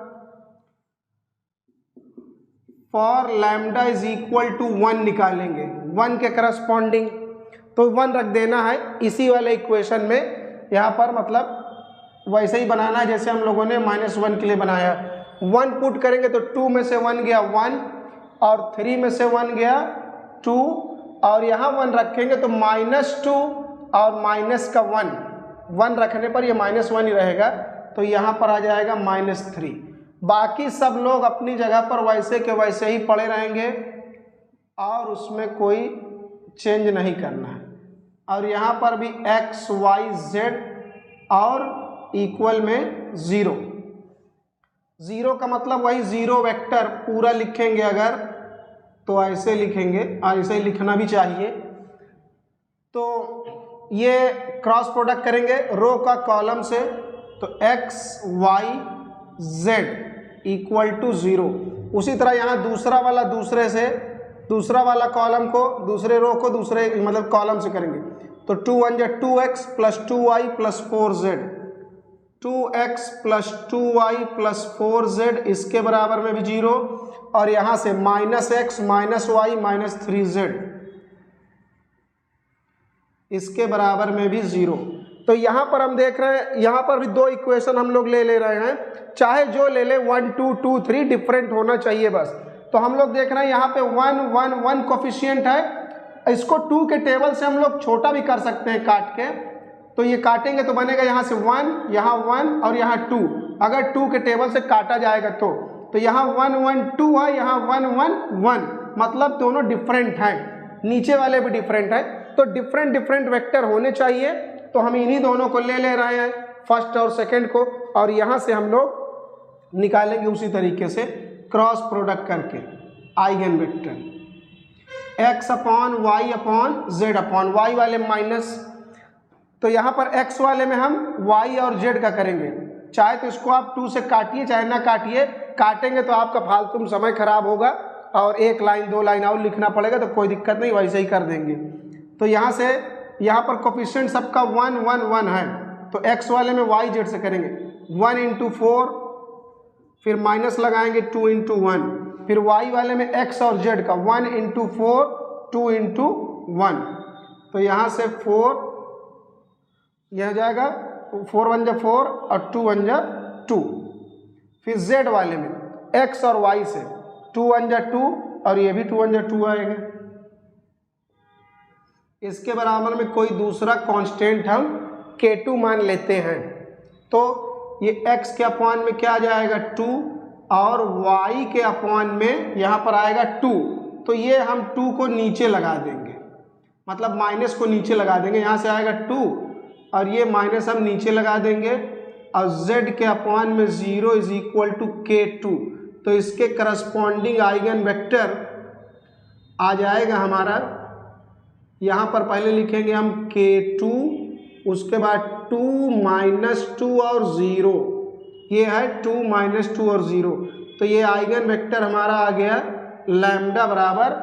for lambda is equal to 1 निकालेंगे 1 के करस्पॉन्डिंग, तो 1 रख देना है इसी वाले इक्वेशन में। यहाँ पर मतलब वैसे ही बनाना है जैसे हम लोगों ने -1 के लिए बनाया। 1 पुट करेंगे तो 2 में से 1 गया 1 और 3 में से 1 गया 2, और यहाँ 1 रखेंगे तो -2 और माइनस का 1 रखने पर ये -1 ही रहेगा, तो यहाँ पर आ जाएगा -3। बाकी सब लोग अपनी जगह पर वैसे के वैसे ही पड़े रहेंगे और उसमें कोई चेंज नहीं करना है। और यहाँ पर भी x, y, z और इक्वल में 0। 0 का मतलब वही 0 वेक्टर पूरा लिखेंगे, अगर तो ऐसे लिखेंगे और ऐसे ही लिखना भी चाहिए। तो ये क्रॉस प्रोडक्ट करेंगे रो का कॉलम से, तो x, y, z equal to 0। उसी तरह यहाँ दूसरा वाला दूसरा वाला कॉलम को दूसरे रो को दूसरे मतलब कॉलम से करेंगे, तो 2 1 जा 2x plus 2y plus 4z, 2x plus 2y plus 4z इसके बराबर में भी 0, और यहाँ से -x -y -3z इसके बराबर में भी 0। तो यहाँ पर हम देख रहे हैं यहाँ पर भी 2 इक्वेशन हम लोग ले रहे हैं, चाहे जो ले ले 1 2 2 3 डिफरेंट होना चाहिए बस। तो हम लोग देख रहे हैं यहाँ पे 1 1 1 कोफिशिएंट है, इसको 2 के टेबल से हम लोग छोटा भी कर सकते हैं काट के। तो ये काटेंगे तो बनेगा यहाँ से 1, यहाँ 1 और यहाँ 2, अगर 2 के टेबल से काटा जाएगा तो यहाँ 1 1 2 है, यहाँ 1 1 1, मतलब दोनों डिफरेंट हैं, नीचे वाले भी डिफरेंट हैं। तो डिफरेंट वेक्टर होने चाहिए, तो हम इन्हीं दोनों को ले रहे हैं फर्स्ट और सेकंड को, और यहाँ से हम लोग निकालेंगे उसी तरीके से क्रॉस प्रोडक्ट करके eigen vector x upon y upon z upon y वाले माइनस, तो यहाँ पर x वाले में हम y और z का करेंगे। चाहे तो इसको आप 2 से काटिए चाहे ना काटिए, काटेंगे तो आपका फालतू में समय खराब होगा और 1 लाइन 2 लाइन और लिखना पड़ेगा, तो कोई दिक्कत नहीं, वैसे ही कर देंगे। तो यहाँ से यहाँ पर कोफिशिएंट सबका 1 1 1 है, तो x वाले में y z से करेंगे 1 × 4, फिर माइनस लगाएंगे 2 × 1, फिर y वाले में x और z का 1 × 4 2 × 1, तो यहाँ से 4 यह जाएगा 4 1 जा 4 और 2 1 जा 2, फिर z वाले में x और y से 2 1 जा 2 और ये भी 2 1 जा 2 आएगा। इसके बराबर में कोई दूसरा कांस्टेंट हम k2 मान लेते हैं, तो ये x के अपॉन में क्या आ जाएगा 2 और y के अपॉन में यहाँ पर आएगा 2, तो ये हम 2 को नीचे लगा देंगे, मतलब माइनस को नीचे लगा देंगे, यहाँ से आएगा 2 और ये माइनस हम नीचे लगा देंगे, और z के अपॉन में 0 इज इक्वल टू k2, तो इसके करस्पॉन्डिंग आइगन वेक्टर आ जाएगा हमारा, यहाँ पर पहले लिखेंगे हम k2, उसके बाद 2 -2 और 0, ये है 2 -2 और 0, तो ये आइगन वेक्टर हमारा आ गया लैम्डा बराबर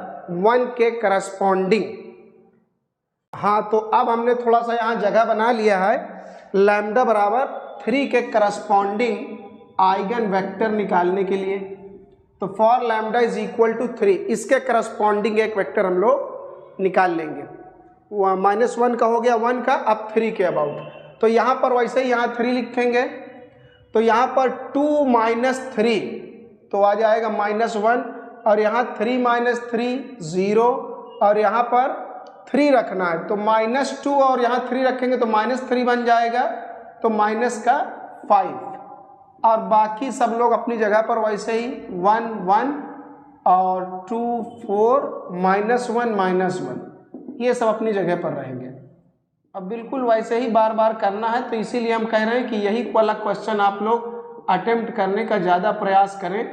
1 के करस्पॉन्डिंग। हाँ, तो अब हमने थोड़ा सा यहाँ जगह बना लिया है लैम्डा बराबर 3 के करस्पॉन्डिंग आइगन वेक्टर निकालने के लिए। तो for lambda is equal to 3, इसके करस्पॉन्डिंग एक वेक्टर हम लोग निकाल लेंगे। -1 का हो गया 1 का, अब 3 के अबाउट, तो यहाँ पर वैसे ही यहाँ 3 लिखेंगे, तो यहाँ पर 2 - 3 तो आ जाएगा -1, और यहाँ 3 माइनस 3 0 और यहाँ पर 3 रखना है, तो -2 और यहाँ 3 रखेंगे तो -3 बन जाएगा, तो माइनस का 5 और बाकी सब लोग अपनी जगह पर वैसे ही 1 1 और 2 4 -1 -1 ये सब अपनी जगह पर रहेंगे। अब बिल्कुल वैसे ही बार बार करना है, तो इसीलिए हम कह रहे हैं कि यही वाला क्वेश्चन आप लोग अटेम्प्ट करने का ज़्यादा प्रयास करें,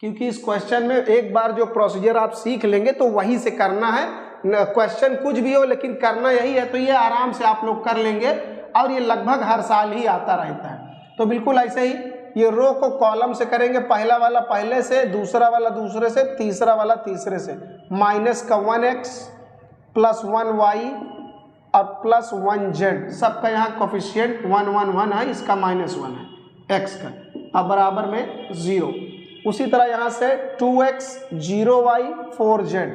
क्योंकि इस क्वेश्चन में एक बार जो प्रोसीजर आप सीख लेंगे तो वहीं से करना है। क्वेश्चन कुछ भी हो लेकिन करना यही है, तो ये आराम से आप लोग कर लेंगे और ये लगभग हर साल ही आता रहता है। तो बिल्कुल ऐसे ही ये रो को कॉलम से करेंगे, पहला वाला पहले से, दूसरा वाला दूसरे से, तीसरा वाला तीसरे से। माइनस का 1x प्लस 1y और प्लस 1z, सबका यहाँ कोफिशिएंट 1 1 1 है, इसका -1 है x का, अब बराबर में 0। उसी तरह यहाँ से 2x 0y 4z,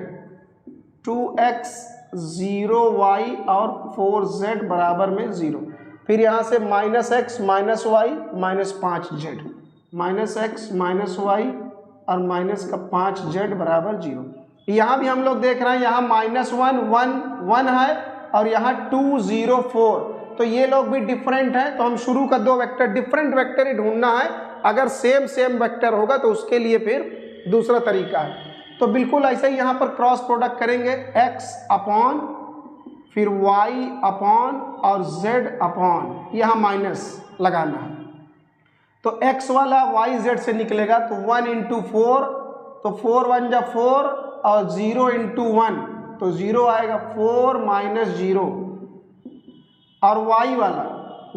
2x 0y और 4z बराबर में 0। फिर यहाँ से -x -y -5z, -x -y और माइनस का 5z बराबर 0। यहाँ भी हम लोग देख रहे हैं, यहाँ -1 1 1 है और यहाँ 2 0 4, तो ये लोग भी डिफरेंट हैं, तो हम शुरू का 2 वेक्टर डिफरेंट वेक्टर ही ढूंढना है। अगर सेम वेक्टर होगा तो उसके लिए फिर दूसरा तरीका है। तो बिल्कुल ऐसे ही यहाँ पर क्रॉस प्रोडक्ट करेंगे, x अपॉन फिर y अपॉन और z अपॉन, यहाँ माइनस लगाना है, तो x वाला y z से निकलेगा, तो 1 × 4, तो 4 1 जा 4 और 0 × 1, तो 0 आएगा, 4 - 0। और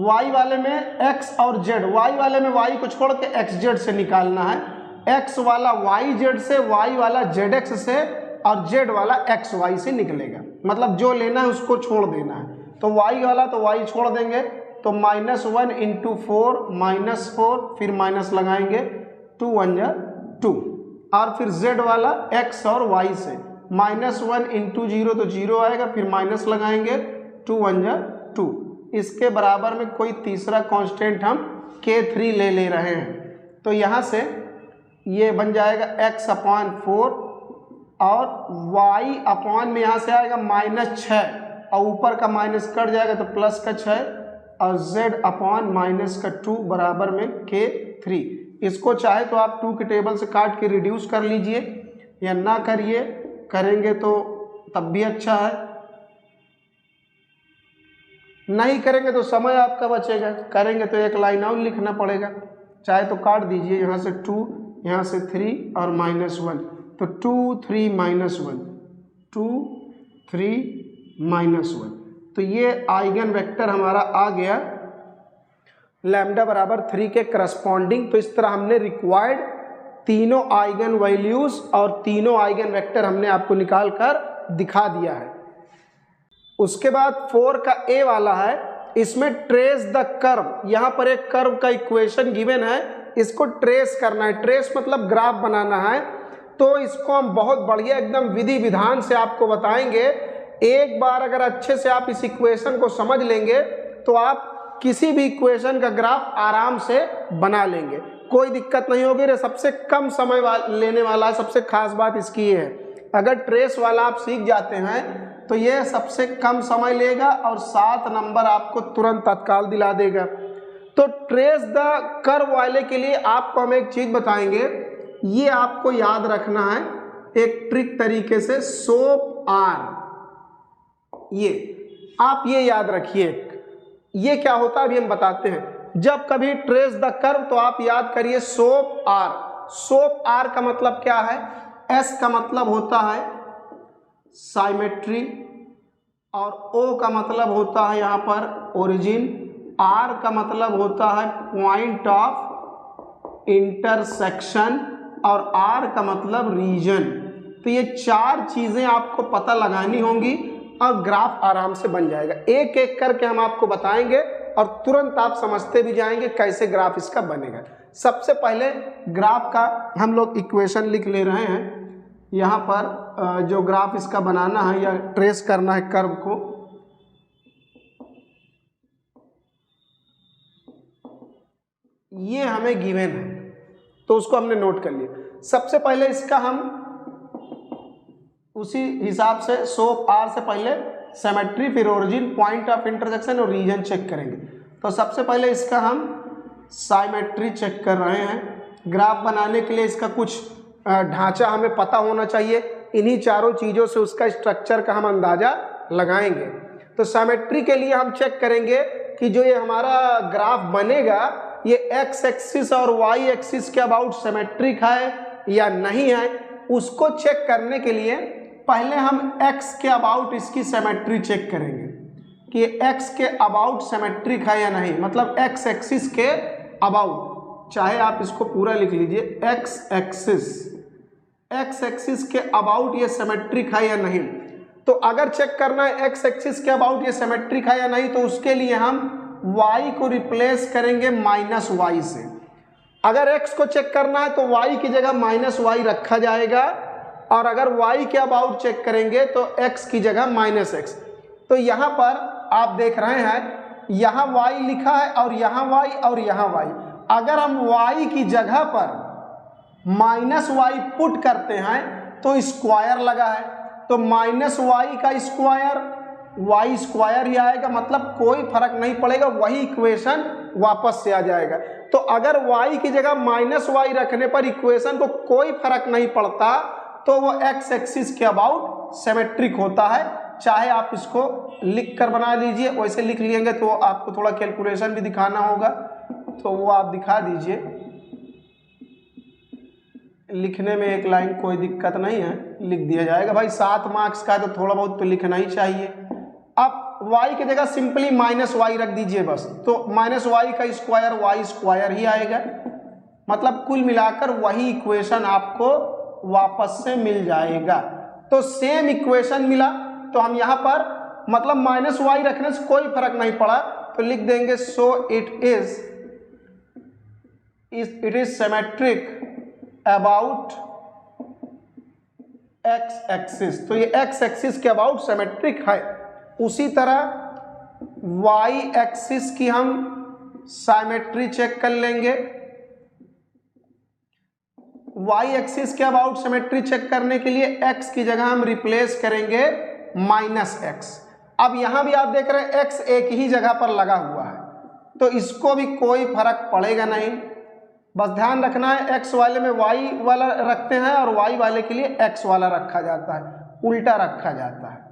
y वाले में x और z, y वाले में y को छोड़ के x z से निकालना है, x वाला y z से, y वाला z x से और z वाला x y से निकलेगा, मतलब जो लेना है उसको छोड़ देना है। तो y वाला तो y छोड़ देंगे, तो -1 × 4 -4, फिर माइनस लगाएंगे, 2 1 जा 2 और फिर z वाला x और y से, -1 × 0 तो 0 आएगा, फिर माइनस लगाएंगे, 2 1 जा 2। इसके बराबर में कोई तीसरा कांस्टेंट हम k3 ले रहे हैं, तो यहाँ से ये बन जाएगा x अपॉन 4 और y अपॉन में यहाँ से आएगा -6 और ऊपर का माइनस कट जाएगा तो प्लस का 6 और z अपॉन -2 बराबर में k3। इसको चाहे तो आप 2 के टेबल से काट के रिड्यूस कर लीजिए या ना करिए, करेंगे तो तब भी अच्छा है, नहीं करेंगे तो समय आपका बचेगा, करेंगे तो एक लाइन और लिखना पड़ेगा। चाहे तो काट दीजिए, यहाँ से 2 यहाँ से 3 और -1, तो 2 3 -1 2 3 -1, तो ये आइगन वेक्टर हमारा आ गया लैम्डा बराबर 3 के करस्पॉन्डिंग। तो इस तरह हमने रिक्वायर्ड तीनों आइगन वैल्यूज और तीनों आइगन वेक्टर हमने आपको निकाल कर दिखा दिया है। उसके बाद 4 का ए वाला है, इसमें ट्रेस द कर्व, यहाँ पर एक कर्व का इक्वेशन गिवन है, इसको ट्रेस करना है। ट्रेस मतलब ग्राफ बनाना है, तो इसको हम बहुत बढ़िया एकदम विधि विधान से आपको बताएंगे। एक बार अगर अच्छे से आप इस इक्वेशन को समझ लेंगे तो आप किसी भी इक्वेशन का ग्राफ आराम से बना लेंगे, कोई दिक्कत नहीं होगी। सबसे कम समय लेने वाला, सबसे खास बात इसकी ये है, अगर ट्रेस वाला आप सीख जाते हैं तो ये सबसे कम समय लेगा और 7 नंबर आपको तुरंत तत्काल दिला देगा। तो ट्रेस द कर्व वाले के लिए आपको हम एक चीज बताएंगे, ये आपको याद रखना है एक ट्रिक तरीके से, सोप आर, ये आप ये याद रखिए। ये क्या होता है अभी हम बताते हैं। जब कभी ट्रेस द कर्व तो आप याद करिए सोप आर। सोप आर का मतलब क्या है? एस का मतलब होता है साइमेट्री और ओ का मतलब होता है यहाँ पर ओरिजिन, आर का मतलब होता है पॉइंट ऑफ इंटरसेक्शन और आर का मतलब रीजन। तो ये 4 चीज़ें आपको पता लगानी होंगी और ग्राफ आराम से बन जाएगा। एक एक करके हम आपको बताएंगे और तुरंत आप समझते भी जाएंगे कैसे ग्राफ इसका बनेगा। सबसे पहले ग्राफ का हम लोग इक्वेशन लिख ले रहे हैं। यहाँ पर जो ग्राफ इसका बनाना है या ट्रेस करना है कर्व को, ये हमें गिवन है। तो उसको हमने नोट कर लिया। सबसे पहले इसका हम उसी हिसाब से सो आर से पहले सिमेट्री, फिर ओरिजिन, पॉइंट ऑफ इंटरसेक्शन और रीजन चेक करेंगे। तो सबसे पहले इसका हम सिमेट्री चेक कर रहे हैं। ग्राफ बनाने के लिए इसका कुछ ढांचा हमें पता होना चाहिए, इन्हीं चारों चीज़ों से उसका स्ट्रक्चर का हम अंदाज़ा लगाएंगे। तो सिमेट्री के लिए हम चेक करेंगे कि जो ये हमारा ग्राफ बनेगा ये एक्स एक्सिस और वाई एक्सिस के अबाउट सिमेट्रिक है या नहीं है। उसको चेक करने के लिए पहले हम एक्स के अबाउट इसकी सिमेट्री चेक करेंगे कि ये एक्स के अबाउट सिमेट्रिक है या नहीं, मतलब एक्स एक्सिस के अबाउट, चाहे आप इसको पूरा लिख लीजिए एक्स एक्सिस के अबाउट ये सिमेट्रिक है या नहीं। तो अगर चेक करना है एक्स एक्सिस के अबाउट ये सिमेट्रिक है या नहीं, तो उसके लिए हम y को रिप्लेस करेंगे माइनस वाई से। अगर x को चेक करना है तो y की जगह माइनस वाई रखा जाएगा, और अगर y के अबाउट चेक करेंगे तो x की जगह माइनस एक्स। तो यहाँ पर आप देख रहे हैं यहाँ y लिखा है और यहाँ y और यहाँ y। अगर हम y की जगह पर माइनस वाई पुट करते हैं तो स्क्वायर लगा है, तो माइनस वाई का स्क्वायर वाई स्क्वायर ही आएगा, मतलब कोई फर्क नहीं पड़ेगा, वही इक्वेशन वापस से आ जाएगा। तो अगर y की जगह माइनस वाई रखने पर इक्वेशन को कोई फर्क नहीं पड़ता तो वो एक्स एक्सिस के अबाउट सिमेट्रिक होता है। चाहे आप इसको लिख कर बना लीजिए, वैसे लिख लेंगे तो आपको थोड़ा कैलकुलेशन भी दिखाना होगा, तो वो आप दिखा दीजिए। लिखने में एक लाइन कोई दिक्कत नहीं है, लिख दिया जाएगा। भाई 7 मार्क्स का है तो थोड़ा बहुत तो लिखना ही चाहिए। अब y की जगह सिंपली माइनस वाई रख दीजिए बस, तो माइनस वाई का स्क्वायर वाई स्क्वायर ही आएगा, मतलब कुल मिलाकर वही इक्वेशन आपको वापस से मिल जाएगा। तो सेम इक्वेशन मिला, तो हम यहाँ पर मतलब माइनस वाई रखने से कोई फर्क नहीं पड़ा, तो लिख देंगे so it is symmetric about x axis. तो ये एक्स एक्सिस के अबाउट सिमेट्रिक है। उसी तरह वाई एक्सिस की हम सिमेट्री चेक कर लेंगे। वाई एक्सिस के अबाउट सिमेट्री चेक करने के लिए एक्स की जगह हम रिप्लेस करेंगे माइनस एक्स। अब यहां भी आप देख रहे हैं एक्स एक ही जगह पर लगा हुआ है, तो इसको भी कोई फर्क पड़ेगा नहीं। बस ध्यान रखना है एक्स वाले में वाई वाला रखते हैं और वाई वाले के लिए एक्स वाला रखा जाता है, उल्टा रखा जाता है।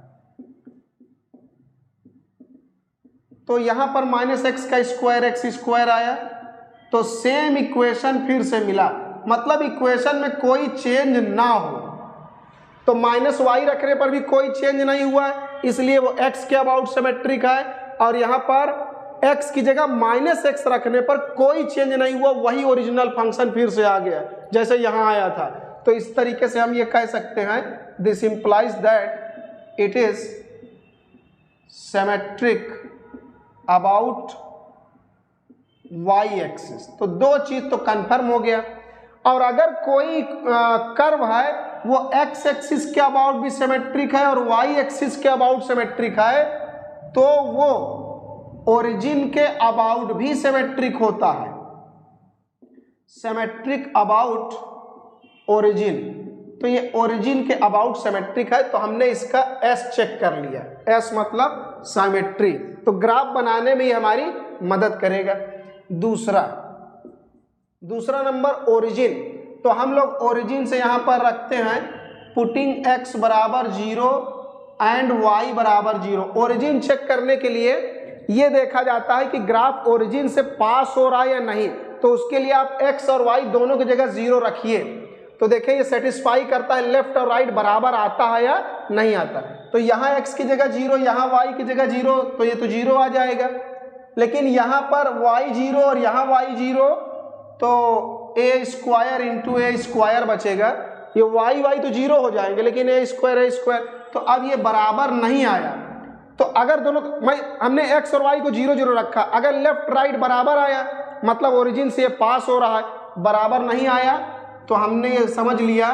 तो यहां पर माइनस एक्स का स्क्वायर एक्स स्क्वायर आया, तो सेम इक्वेशन फिर से मिला, मतलब इक्वेशन में कोई चेंज ना हो। तो माइनस वाई रखने पर भी कोई चेंज नहीं हुआ है, इसलिए वो एक्स के अबाउट सिमेट्रिक है। और यहाँ पर एक्स की जगह माइनस एक्स रखने पर कोई चेंज नहीं हुआ, वही ओरिजिनल फंक्शन फिर से आ गया जैसे यहाँ आया था। तो इस तरीके से हम ये कह सकते हैं this implies that it is symmetric about Y axis. तो दो चीज तो कंफर्म हो गया। और अगर कोई कर्व है वो एक्स एक्सिस के अबाउट भी सिमेट्रिक है और वाई एक्सिस के अबाउट सिमेट्रिक है, तो वो ओरिजिन के अबाउट भी सिमेट्रिक होता है। सिमेट्रिक अबाउट ओरिजिन, तो ये ओरिजिन के अबाउट सिमेट्रिक है, तो हमने इसका एस चेक कर लिया। एस मतलब सिमेट्री, तो ग्राफ बनाने में ये हमारी मदद करेगा। दूसरा नंबर ओरिजिन। तो हम लोग ओरिजिन से यहाँ पर रखते हैं पुटिंग x बराबर 0 एंड y बराबर 0। ओरिजिन चेक करने के लिए ये देखा जाता है कि ग्राफ ओरिजिन से पास हो रहा है या नहीं, तो उसके लिए आप x और y दोनों की जगह 0 रखिए। तो देखें ये सेटिस्फाई करता है, लेफ्ट और राइट बराबर आता है या नहीं आता। तो यहाँ x की जगह 0, यहाँ y की जगह 0, तो ये तो 0 आ जाएगा। लेकिन यहाँ पर y 0 और यहाँ y 0, तो a square into A square बचेगा। ये y तो 0 हो जाएंगे, लेकिन a स्क्वायर, तो अब ये बराबर नहीं आया। तो अगर दोनों हमने x और y को 0 0 रखा, अगर लेफ्ट राइट बराबर आया मतलब ओरिजिन से ये पास हो रहा है, बराबर नहीं आया तो हमने ये समझ लिया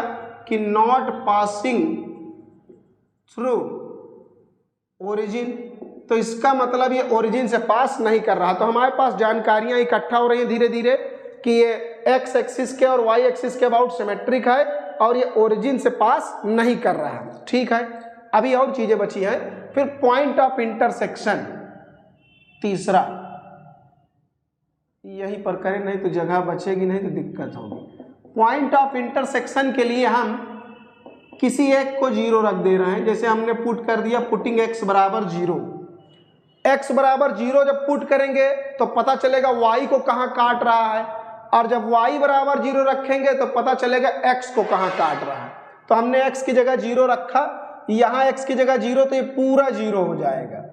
कि नॉट पासिंग थ्रू ओरिजिन। तो इसका मतलब ये ओरिजिन से पास नहीं कर रहा। तो हमारे पास जानकारियां इकट्ठा हो रही हैं धीरे धीरे कि ये एक्स एक्सिस के और वाई एक्सिस के अबाउट सिमेट्रिक है और ये ओरिजिन से पास नहीं कर रहा है। ठीक है, अभी और चीजें बची हैं। फिर पॉइंट ऑफ इंटरसेक्शन तीसरा, यहीं पर करें नहीं तो जगह बचेगी, नहीं तो दिक्कत होगी। पॉइंट ऑफ इंटरसेक्शन के लिए हम किसी एक को जीरो रख दे रहे हैं। जैसे हमने पुट कर दिया पुटिंग x बराबर जीरो। x बराबर जीरो जब पुट करेंगे तो पता चलेगा y को कहाँ काट रहा है, और जब y बराबर जीरो रखेंगे तो पता चलेगा x को कहाँ काट रहा है। तो हमने x की जगह जीरो रखा, यहाँ x की जगह जीरो, तो ये पूरा जीरो हो जाएगा।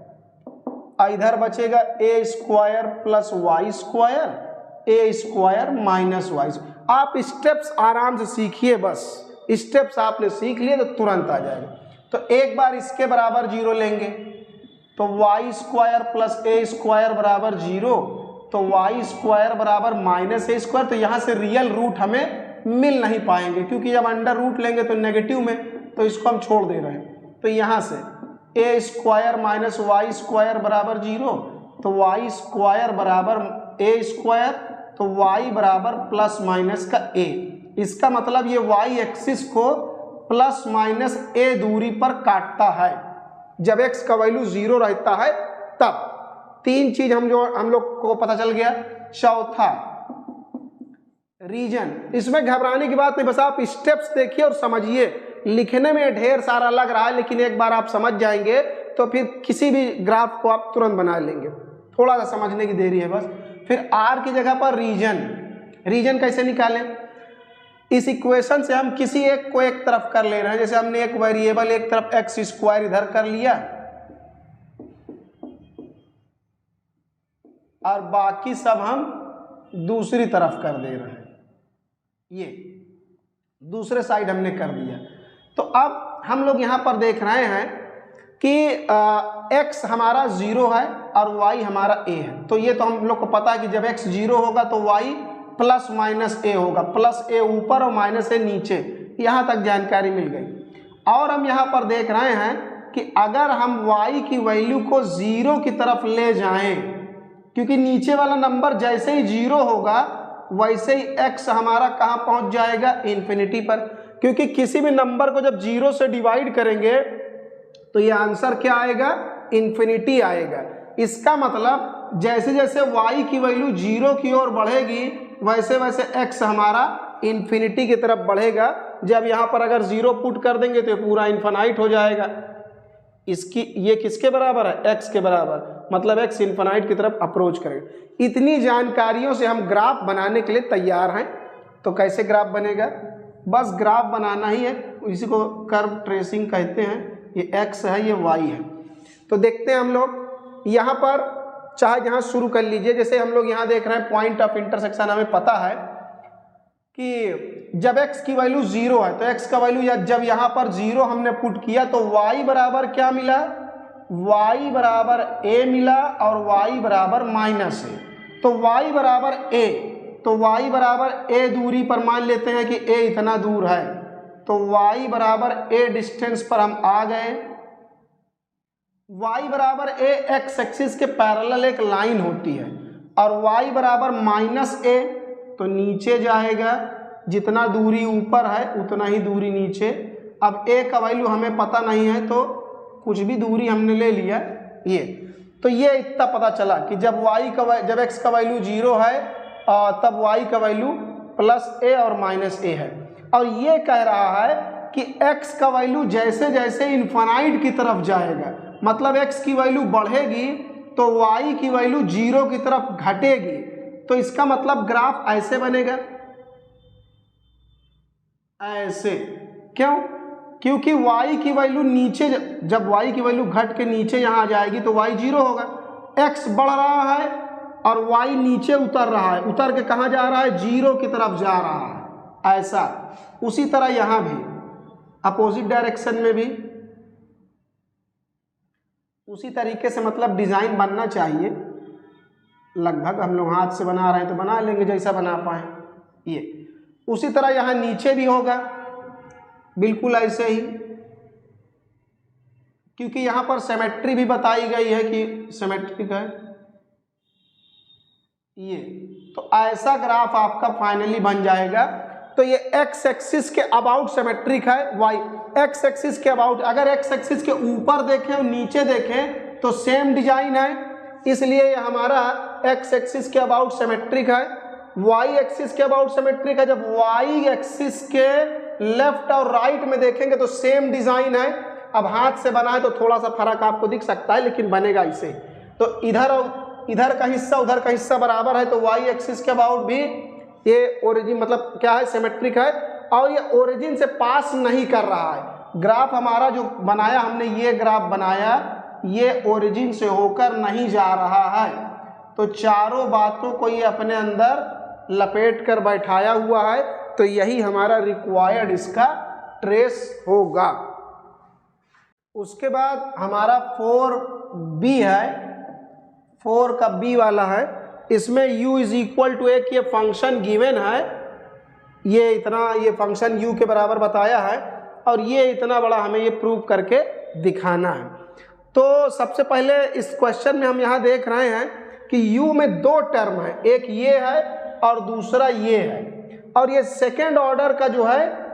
इधर बचेगा ए स्क्वायर प्लस वाई स्क्वायर, ए स्क्वायर माइनस वाई। आप स्टेप्स आराम से सीखिए, बस स्टेप्स आपने सीख लिए तो तुरंत आ जाएगा। तो एक बार इसके बराबर जीरो लेंगे तो वाई स्क्वायर प्लस ए स्क्वायर बराबर जीरो, तो वाई स्क्वायर बराबर माइनस ए स्क्वायर। तो यहाँ से रियल रूट हमें मिल नहीं पाएंगे, क्योंकि जब अंडर रूट लेंगे तो नेगेटिव में, तो इसको हम छोड़ दे रहे हैं। तो यहाँ से ए स्क्वायर माइनस वाई स्क्वायर बराबर जीरो, तो वाई स्क्वायर बराबर ए स्क्वायर, तो वाई बराबर प्लस माइनस का ए। इसका मतलब ये वाई एक्सिस को प्लस माइनस ए दूरी पर काटता है जब एक्स का वैल्यू जीरो रहता है तब। तीन चीज हम लोग को पता चल गया। चौथा रीजन, इसमें घबराने की बात नहीं, बस आप स्टेप्स देखिए और समझिए। लिखने में ढेर सारा लग रहा है, लेकिन एक बार आप समझ जाएंगे तो फिर किसी भी ग्राफ को आप तुरंत बना लेंगे। थोड़ा सा समझने की देरी है बस। फिर आर की जगह पर रीजन, रीजन कैसे निकालें? इस इक्वेशन से हम किसी एक को एक तरफ कर ले रहे हैं। जैसे हमने एक वेरिएबल एक तरफ एक्स स्क्वायर इधर कर लिया और बाकी सब हम दूसरी तरफ कर दे रहे हैं, ये दूसरे साइड हमने कर दिया। तो अब हम लोग यहाँ पर देख रहे हैं कि x हमारा जीरो है और y हमारा a है। तो ये तो हम लोग को पता है कि जब x जीरो होगा तो y प्लस माइनस a होगा, प्लस a ऊपर और माइनस a नीचे। यहाँ तक जानकारी मिल गई। और हम यहाँ पर देख रहे हैं कि अगर हम y की वैल्यू को जीरो की तरफ ले जाएं, क्योंकि नीचे वाला नंबर जैसे ही जीरो होगा वैसे ही x हमारा कहाँ पहुँच जाएगा? इन्फिनिटी पर। क्योंकि किसी भी नंबर को जब जीरो से डिवाइड करेंगे तो ये आंसर क्या आएगा? इन्फिनिटी आएगा। इसका मतलब जैसे जैसे y की वैल्यू जीरो की ओर बढ़ेगी वैसे वैसे x हमारा इन्फिनिटी की तरफ बढ़ेगा। जब यहाँ पर अगर जीरो पुट कर देंगे तो ये पूरा इन्फिनाइट हो जाएगा। इसकी ये किसके बराबर है? x के बराबर, मतलब x इन्फिनाइट की तरफ अप्रोच करेगा। इतनी जानकारियों से हम ग्राफ बनाने के लिए तैयार हैं। तो कैसे ग्राफ बनेगा? बस ग्राफ बनाना ही है, इसी को कर्व ट्रेसिंग कहते हैं। ये x है, ये y है। तो देखते हैं हम लोग यहाँ पर, चाहे यहाँ शुरू कर लीजिए। जैसे हम लोग यहाँ देख रहे हैं पॉइंट ऑफ इंटरसेक्शन, हमें पता है कि जब x की वैल्यू जीरो है तो x का वैल्यू जब यहाँ पर जीरो हमने पुट किया तो y बराबर क्या मिला? y बराबर a मिला और y बराबर माइनस a। तो y बराबर a, तो y बराबर a दूरी पर मान लेते हैं कि a इतना दूर है, तो y बराबर a डिस्टेंस पर हम आ गए। y बराबर a एक्स एक्सिस के पैरेलल एक लाइन होती है, और y बराबर माइनस a तो नीचे जाएगा, जितना दूरी ऊपर है उतना ही दूरी नीचे। अब a का वैल्यू हमें पता नहीं है तो कुछ भी दूरी हमने ले लिया ये। तो ये इतना पता चला कि जब x का वैल्यू जीरो है तब y का वैल्यू प्लस a और माइनस a है। और ये कह रहा है कि x का वैल्यू जैसे जैसे इन्फिनाइट की तरफ जाएगा, मतलब x की वैल्यू बढ़ेगी तो y की वैल्यू जीरो की तरफ घटेगी। तो इसका मतलब ग्राफ ऐसे बनेगा, ऐसे। क्यों? क्योंकि y की वैल्यू नीचे, जब y की वैल्यू घट के नीचे यहाँ आ जाएगी तो y जीरो होगा। x बढ़ रहा है और y नीचे उतर रहा है, उतर के कहाँ जा रहा है? जीरो की तरफ जा रहा है, ऐसा। उसी तरह यहाँ भी अपोजिट डायरेक्शन में भी उसी तरीके से, मतलब डिजाइन बनना चाहिए। लगभग हम लोग हाथ से बना रहे हैं तो बना लेंगे जैसा बना पाए। ये उसी तरह यहाँ नीचे भी होगा, बिल्कुल ऐसे ही, क्योंकि यहाँ पर सिमेट्री भी बताई गई है कि सिमेट्रिक है ये। तो ऐसा ग्राफ आपका फाइनली बन जाएगा। तो ये एक्स एक्सिस के अबाउट सिमेट्रिक है, वाई एक्स एक्सिस के अबाउट। अगर एक्स एक्सिस के ऊपर देखें और नीचे देखें तो सेम डिजाइन है, इसलिए ये हमारा एक्स एक्सिस के अबाउट सिमेट्रिक है। वाई एक्सिस के अबाउट सिमेट्रिक है, जब वाई एक्सिस के लेफ्ट और राइट में देखेंगे तो सेम डिजाइन है। अब हाथ से बना है तो थोड़ा सा फर्क आपको दिख सकता है, लेकिन बनेगा इसे। तो इधर और इधर का हिस्सा उधर का हिस्सा बराबर है, तो वाई एक्सिस के अबाउट भी ये ओरिजिन मतलब क्या है, सिमेट्रिक है। और ये ओरिजिन से पास नहीं कर रहा है। ग्राफ हमारा जो बनाया हमने, ये ग्राफ बनाया, ये ओरिजिन से होकर नहीं जा रहा है। तो चारों बातों को ये अपने अंदर लपेट कर बैठाया हुआ है। तो यही हमारा रिक्वायर्ड इसका ट्रेस होगा। उसके बाद हमारा 4b है, 4 का b वाला है। इसमें u इज इक्वल टू एक ये फंक्शन गिवन है, ये इतना, ये फंक्शन u के बराबर बताया है और ये इतना बड़ा हमें ये प्रूव करके दिखाना है। तो सबसे पहले इस क्वेश्चन में हम यहाँ देख रहे हैं कि u में दो टर्म है, एक ये है और दूसरा ये है। और ये सेकेंड ऑर्डर का जो है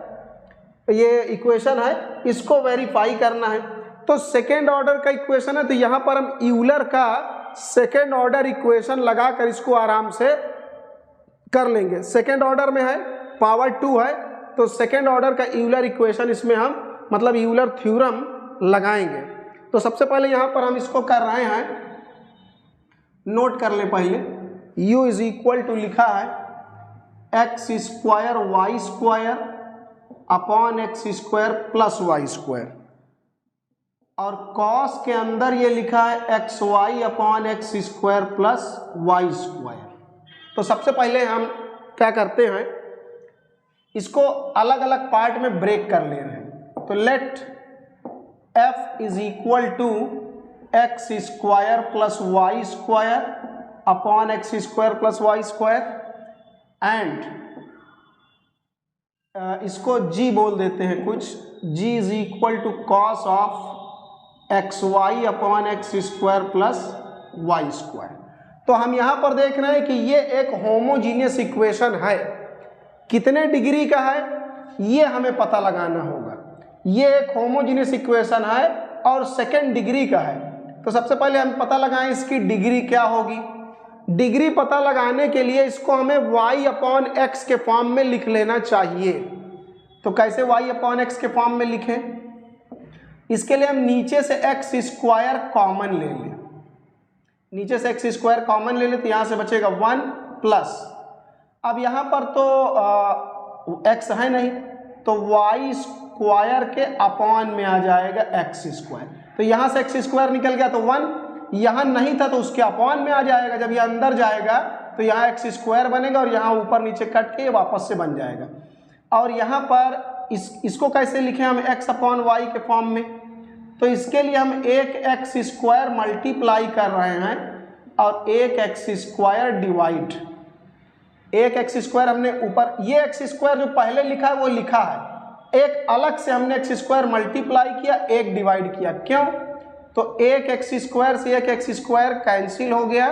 ये इक्वेशन है, इसको वेरीफाई करना है। तो सेकेंड ऑर्डर का इक्वेशन है, तो यहाँ पर हम यूलर का सेकेंड ऑर्डर इक्वेशन लगाकर इसको आराम से कर लेंगे। सेकेंड ऑर्डर में है, पावर 2 है, तो सेकेंड ऑर्डर का यूलर इक्वेशन इसमें हम मतलब यूलर थ्योरम लगाएंगे। तो सबसे पहले यहाँ पर हम इसको कर रहे हैं, नोट कर ले पहले। u इज इक्वल टू लिखा है X square Y square upon X square plus Y square, और कॉस के अंदर ये लिखा है X Y upon X square plus Y square. तो सबसे पहले हम क्या करते हैं, इसको अलग अलग पार्ट में ब्रेक कर ले रहे हैं। तो let f is equal to X square plus Y square upon X square plus Y square, and इसको g बोल देते हैं कुछ, g is equal to cos of X Y upon X square plus Y square. तो हम यहाँ पर देख रहे हैं कि ये एक होमोजीनियस इक्वेशन है। कितने डिग्री का है ये हमें पता लगाना होगा। ये एक होमोजीनियस इक्वेशन है और सेकेंड डिग्री का है। तो सबसे पहले हम पता लगाएं इसकी डिग्री क्या होगी। डिग्री पता लगाने के लिए इसको हमें y अपॉन एक्स के फॉर्म में लिख लेना चाहिए। तो कैसे y अपॉन एक्स के फॉर्म में लिखें, इसके लिए हम नीचे से एक्स स्क्वायर कॉमन ले लें। नीचे से एक्स स्क्वायर कॉमन ले लें तो यहाँ से बचेगा 1 प्लस, अब यहाँ पर तो एक्स है नहीं, तो वाई स्क्वायर के अपॉन में आ जाएगा एक्स स्क्वायर। तो यहाँ से एक्स स्क्वायर निकल गया तो 1, यहाँ नहीं था तो उसके अपॉन में आ जाएगा। जब ये अंदर जाएगा तो यहाँ एक्स स्क्वायर बनेगा और यहाँ ऊपर नीचे कट के वापस से बन जाएगा। और यहाँ पर इसको कैसे लिखें हम एक्स अपॉन वाई के फॉर्म में, तो इसके लिए हम एक एक्स स्क्वायर मल्टीप्लाई कर रहे हैं और एक एक्स स्क्वायर डिवाइड। एक एक्स स्क्वायर हमने ऊपर, ये एक्स स्क्वायर जो पहले लिखा है वो लिखा है, एक अलग से हमने एक्स स्क्वायर मल्टीप्लाई किया, एक डिवाइड किया। क्यों, तो एक एक्स स्क्वायर से एक एक्स स्क्वायर कैंसिल हो गया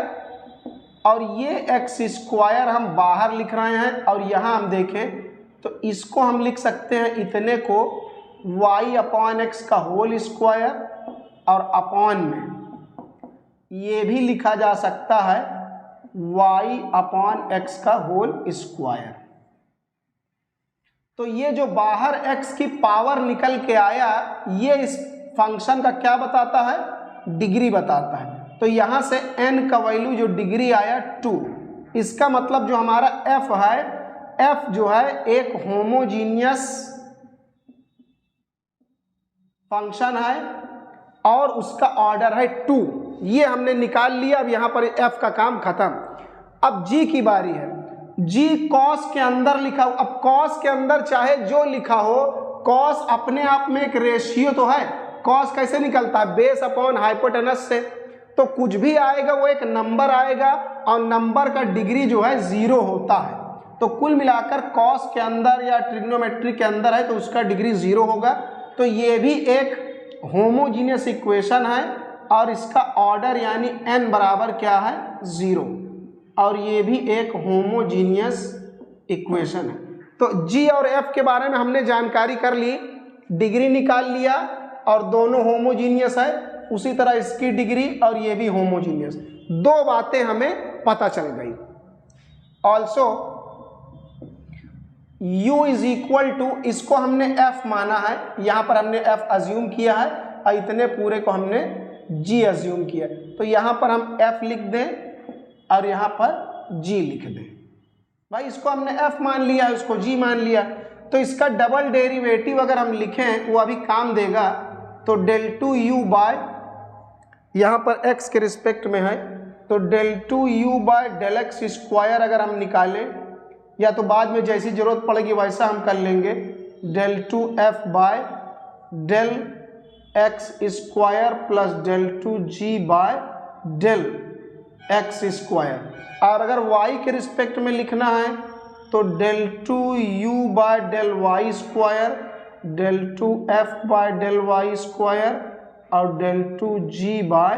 और ये एक्स स्क्वायर हम बाहर लिख रहे हैं। और यहाँ हम देखें तो इसको हम लिख सकते हैं इतने को y अपॉन एक्स का होल स्क्वायर, और अपॉन में ये भी लिखा जा सकता है y अपॉन एक्स का होल स्क्वायर। तो ये जो बाहर x की पावर निकल के आया, ये इस फंक्शन का क्या बताता है, डिग्री बताता है। तो यहाँ से n का वैल्यू जो डिग्री आया 2, इसका मतलब जो हमारा f है, f जो है एक होमोजीनियस फंक्शन है और उसका ऑर्डर है 2। ये हमने निकाल लिया। अब यहाँ पर f का काम खत्म। अब g की बारी है। g cos के अंदर लिखा हो। अब cos के अंदर चाहे जो लिखा हो, cos अपने आप में एक रेशियो तो है। cos कैसे निकलता है, बेस अपॉन हाइपोटेनस से। तो कुछ भी आएगा वो एक नंबर आएगा और नंबर का डिग्री जो है 0 होता है। तो कुल मिलाकर cos के अंदर या ट्रिग्नोमेट्री के अंदर है तो उसका डिग्री 0 होगा। तो ये भी एक होमोजीनियस इक्वेशन है और इसका ऑर्डर यानी n बराबर क्या है, 0। और ये भी एक होमोजीनियस इक्वेशन है। तो g और f के बारे में हमने जानकारी कर ली, डिग्री निकाल लिया और दोनों होमोजीनियस है, उसी तरह इसकी डिग्री और ये भी होमोजीनियस, दो बातें हमें पता चल गई। Also u is equal to, इसको हमने f माना है, यहाँ पर हमने f अज्यूम किया है और इतने पूरे को हमने g अज्यूम किया, तो यहाँ पर हम f लिख दें और यहाँ पर g लिख दें। भाई इसको हमने f मान लिया है, उसको g मान लिया, तो इसका डबल डेरिवेटिव अगर हम लिखें वो अभी काम देगा। तो del 2u बाय, यहाँ पर x के रिस्पेक्ट में है, तो del 2u by del x square अगर हम निकालें, या तो बाद में जैसी जरूरत पड़ेगी वैसा हम कर लेंगे, del 2f by del x square plus del 2g by del x square. और अगर y के रिस्पेक्ट में लिखना है तो del 2u by del y square, del 2f by del y square और del 2g by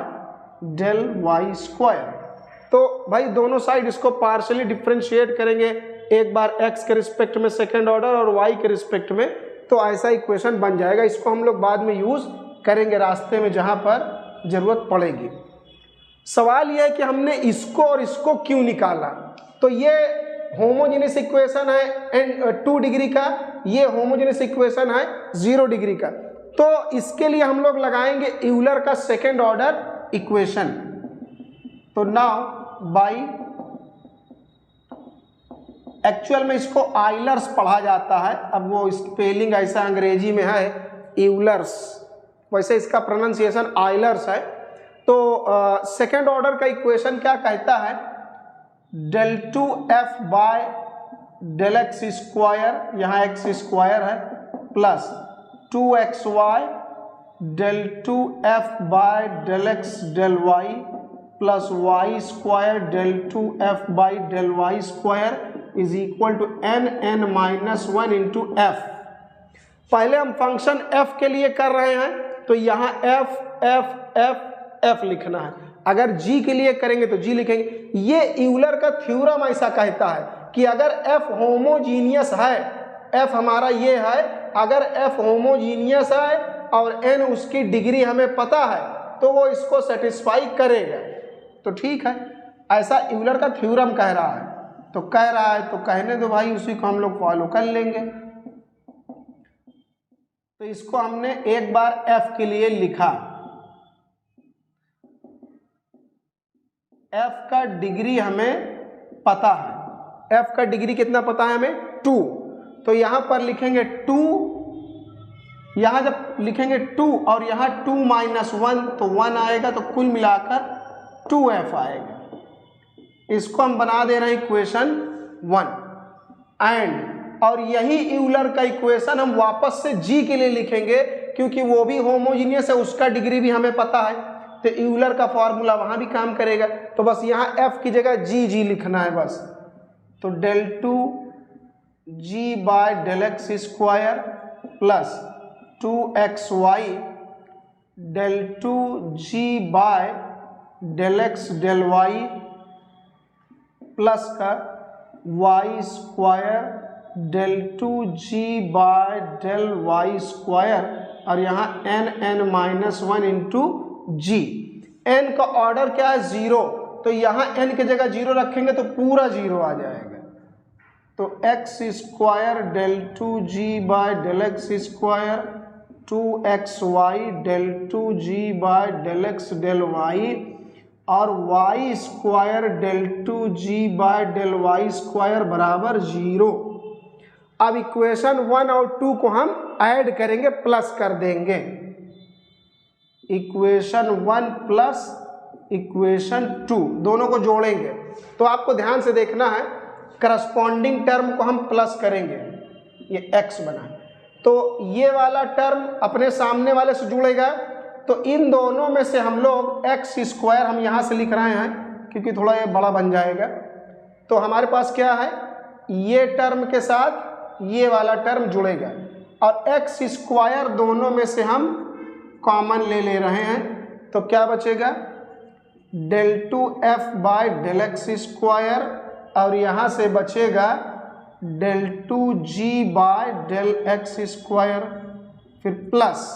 del y square. तो भाई दोनों साइड इसको पार्शियली डिफ्रेंशिएट करेंगे, एक बार x के रिस्पेक्ट में सेकेंड ऑर्डर और y के रिस्पेक्ट में, तो ऐसा इक्वेशन बन जाएगा। इसको हम लोग बाद में यूज करेंगे रास्ते में जहाँ पर जरूरत पड़ेगी। सवाल यह है कि हमने इसको और इसको क्यों निकाला। तो ये होमोजेनियस इक्वेशन है 2 डिग्री का, ये होमोजेनियस इक्वेशन है 0 डिग्री का, तो इसके लिए हम लोग लगाएंगे यूलर का सेकेंड ऑर्डर इक्वेशन। तो नाउ बाई, एक्चुअल में इसको आइलर्स पढ़ा जाता है, अब वो स्पेलिंग ऐसा अंग्रेजी में है यूलर्स, वैसे इसका प्रोनाउंसिएशन आइलर्स है। तो सेकेंड ऑर्डर का इक्वेशन क्या कहता है, del 2f by del x square, यहाँ x स्क्वायर है, plus 2xy del 2f by del x del y plus y square del 2f by del y square is equal to n minus 1 into f। पहले हम function f के लिए कर रहे हैं, तो यहाँ f f f f लिखना है, अगर g के लिए करेंगे तो g लिखेंगे। ये यूलर का थ्योरम ऐसा कहता है कि अगर f होमोजीनियस है, f हमारा ये है, अगर f होमोजीनियस है और n उसकी डिग्री हमें पता है तो वो इसको सेटिस्फाई करेगा। तो ठीक है, ऐसा यूलर का थ्योरम कह रहा है, तो कह रहा है तो कहने दो भाई, उसी को हम लोग फॉलो कर लेंगे। तो इसको हमने एक बार f के लिए लिखा, f का डिग्री हमें पता है, f का डिग्री कितना पता है हमें 2, तो यहां पर लिखेंगे 2, यहां जब लिखेंगे 2 और यहां 2 माइनस 1 तो 1 आएगा, तो कुल मिलाकर 2f आएगा। इसको हम बना दे रहे हैं इक्वेशन 1 एंड, और यही यूलर का इक्वेशन हम वापस से g के लिए लिखेंगे, क्योंकि वो भी होमोजीनियस है, उसका डिग्री भी हमें पता है, तो यूलर का फॉर्मूला वहां भी काम करेगा। तो बस यहाँ f की जगह g लिखना है बस। तो del 2g by del x square plus 2xy del 2g by del x del y plus का y square del 2g by del y square, और यहाँ n minus 1 into g। n का ऑर्डर क्या है 0, तो यहाँ n की जगह 0 रखेंगे तो पूरा 0 आ जाएगा। तो x square del 2g by del x square, 2xy del 2g by del x del y और y square del 2g by del y square बराबर 0। अब इक्वेशन 1 और 2 को हम ऐड करेंगे, प्लस कर देंगे, इक्वेशन 1 प्लस इक्वेशन 2, दोनों को जोड़ेंगे। तो आपको ध्यान से देखना है, करस्पॉन्डिंग टर्म को हम प्लस करेंगे, ये x बना, तो ये वाला टर्म अपने सामने वाले से जुड़ेगा, तो इन दोनों में से हम लोग x स्क्वायर हम यहाँ से लिख रहे हैं क्योंकि थोड़ा ये बड़ा बन जाएगा। तो हमारे पास क्या है, ये टर्म के साथ ये वाला टर्म जुड़ेगा, और x स्क्वायर दोनों में से हम कॉमन ले रहे हैं, तो क्या बचेगा del two F by del X square और यहाँ से बचेगा del two G by del X square, फिर प्लस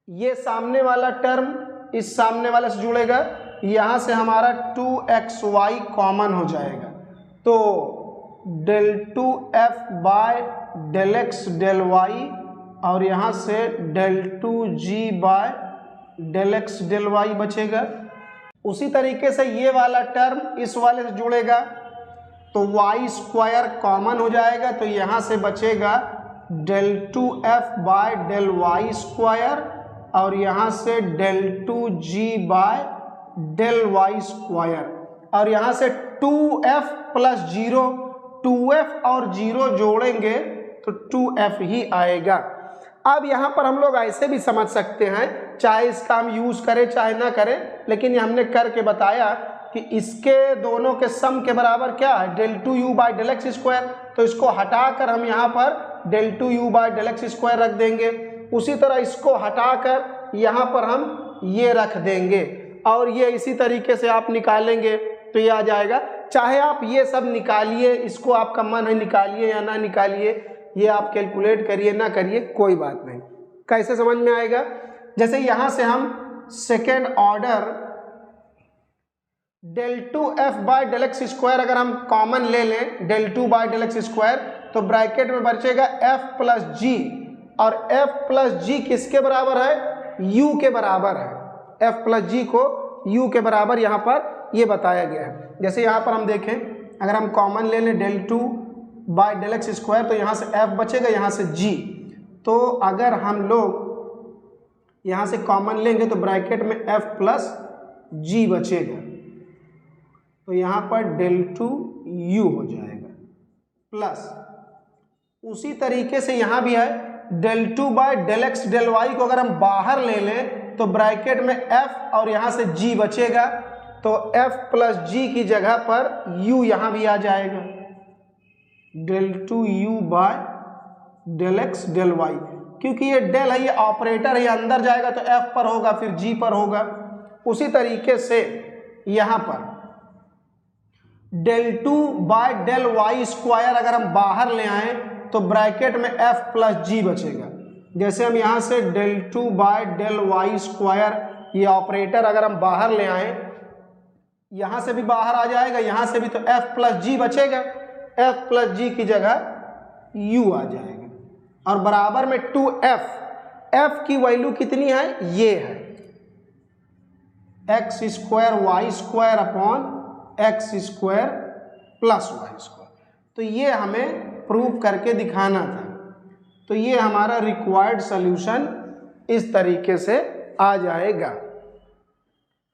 ये सामने वाला टर्म इस सामने वाले से जुड़ेगा, यहाँ से हमारा 2xy कॉमन हो जाएगा, तो del two F by del X del Y और यहाँ से del two G by del X del Y बचेगा। उसी तरीके से ये वाला टर्म इस वाले से जुड़ेगा तो वाई स्क्वायर कॉमन हो जाएगा, तो यहाँ से बचेगा del two F by del Y square और यहाँ से del two G by del Y square और यहाँ से 2f प्लस 0, 2f और 0 जोड़ेंगे तो 2f ही आएगा। अब यहाँ पर हम लोग ऐसे भी समझ सकते हैं, चाहे इसका हम यूज़ करें चाहे ना करें, लेकिन ये हमने करके बताया कि इसके दोनों के सम के बराबर क्या है, del two U by del X square, तो इसको हटाकर हम यहाँ पर del two U by del X square रख देंगे। उसी तरह इसको हटाकर यहाँ पर हम ये रख देंगे और ये इसी तरीके से आप निकालेंगे तो ये आ जाएगा। चाहे आप ये सब निकालिए, इसको आपका मन है निकालिए या ना निकालिए, ये आप कैलकुलेट करिए ना करिए कोई बात नहीं। कैसे समझ में आएगा, जैसे यहाँ से हम second order del two F by del X square अगर हम कॉमन ले लें del two by del X square, तो ब्रैकेट में बचेगा एफ प्लस जी और एफ प्लस जी किसके बराबर है, यू के बराबर है। एफ प्लस जी को यू के बराबर यहाँ पर ये बताया गया है। जैसे यहाँ पर हम देखें, अगर हम कॉमन ले लें del two by del X square तो यहाँ से एफ बचेगा, यहाँ से जी, तो अगर हम लोग यहाँ से कॉमन लेंगे तो ब्रैकेट में एफ प्लस जी बचेगा, तो यहाँ पर डेल टू यू हो जाएगा प्लस उसी तरीके से यहाँ भी है del two by del X del Y को अगर हम बाहर ले लें तो ब्रैकेट में f और यहाँ से g बचेगा, तो f प्लस जी की जगह पर u यहाँ भी आ जाएगा, del two U by del X del Y, क्योंकि ये डेल है, ये ऑपरेटर है, ये अंदर जाएगा तो f पर होगा फिर g पर होगा। उसी तरीके से यहाँ पर del two by del Y square अगर हम बाहर ले आए तो ब्रैकेट में f प्लस जी बचेगा। जैसे हम यहाँ से del two by del Y square ये ऑपरेटर अगर हम बाहर ले आए, यहाँ से भी बाहर आ जाएगा, यहाँ से भी, तो f प्लस जी बचेगा, f प्लस जी की जगह u आ जाएगा और बराबर में 2f, f की वैल्यू कितनी है, ये है X square Y square upon X square plus Y square. तो ये हमें प्रूव करके दिखाना था, तो ये हमारा रिक्वायर्ड सॉल्यूशन इस तरीके से आ जाएगा।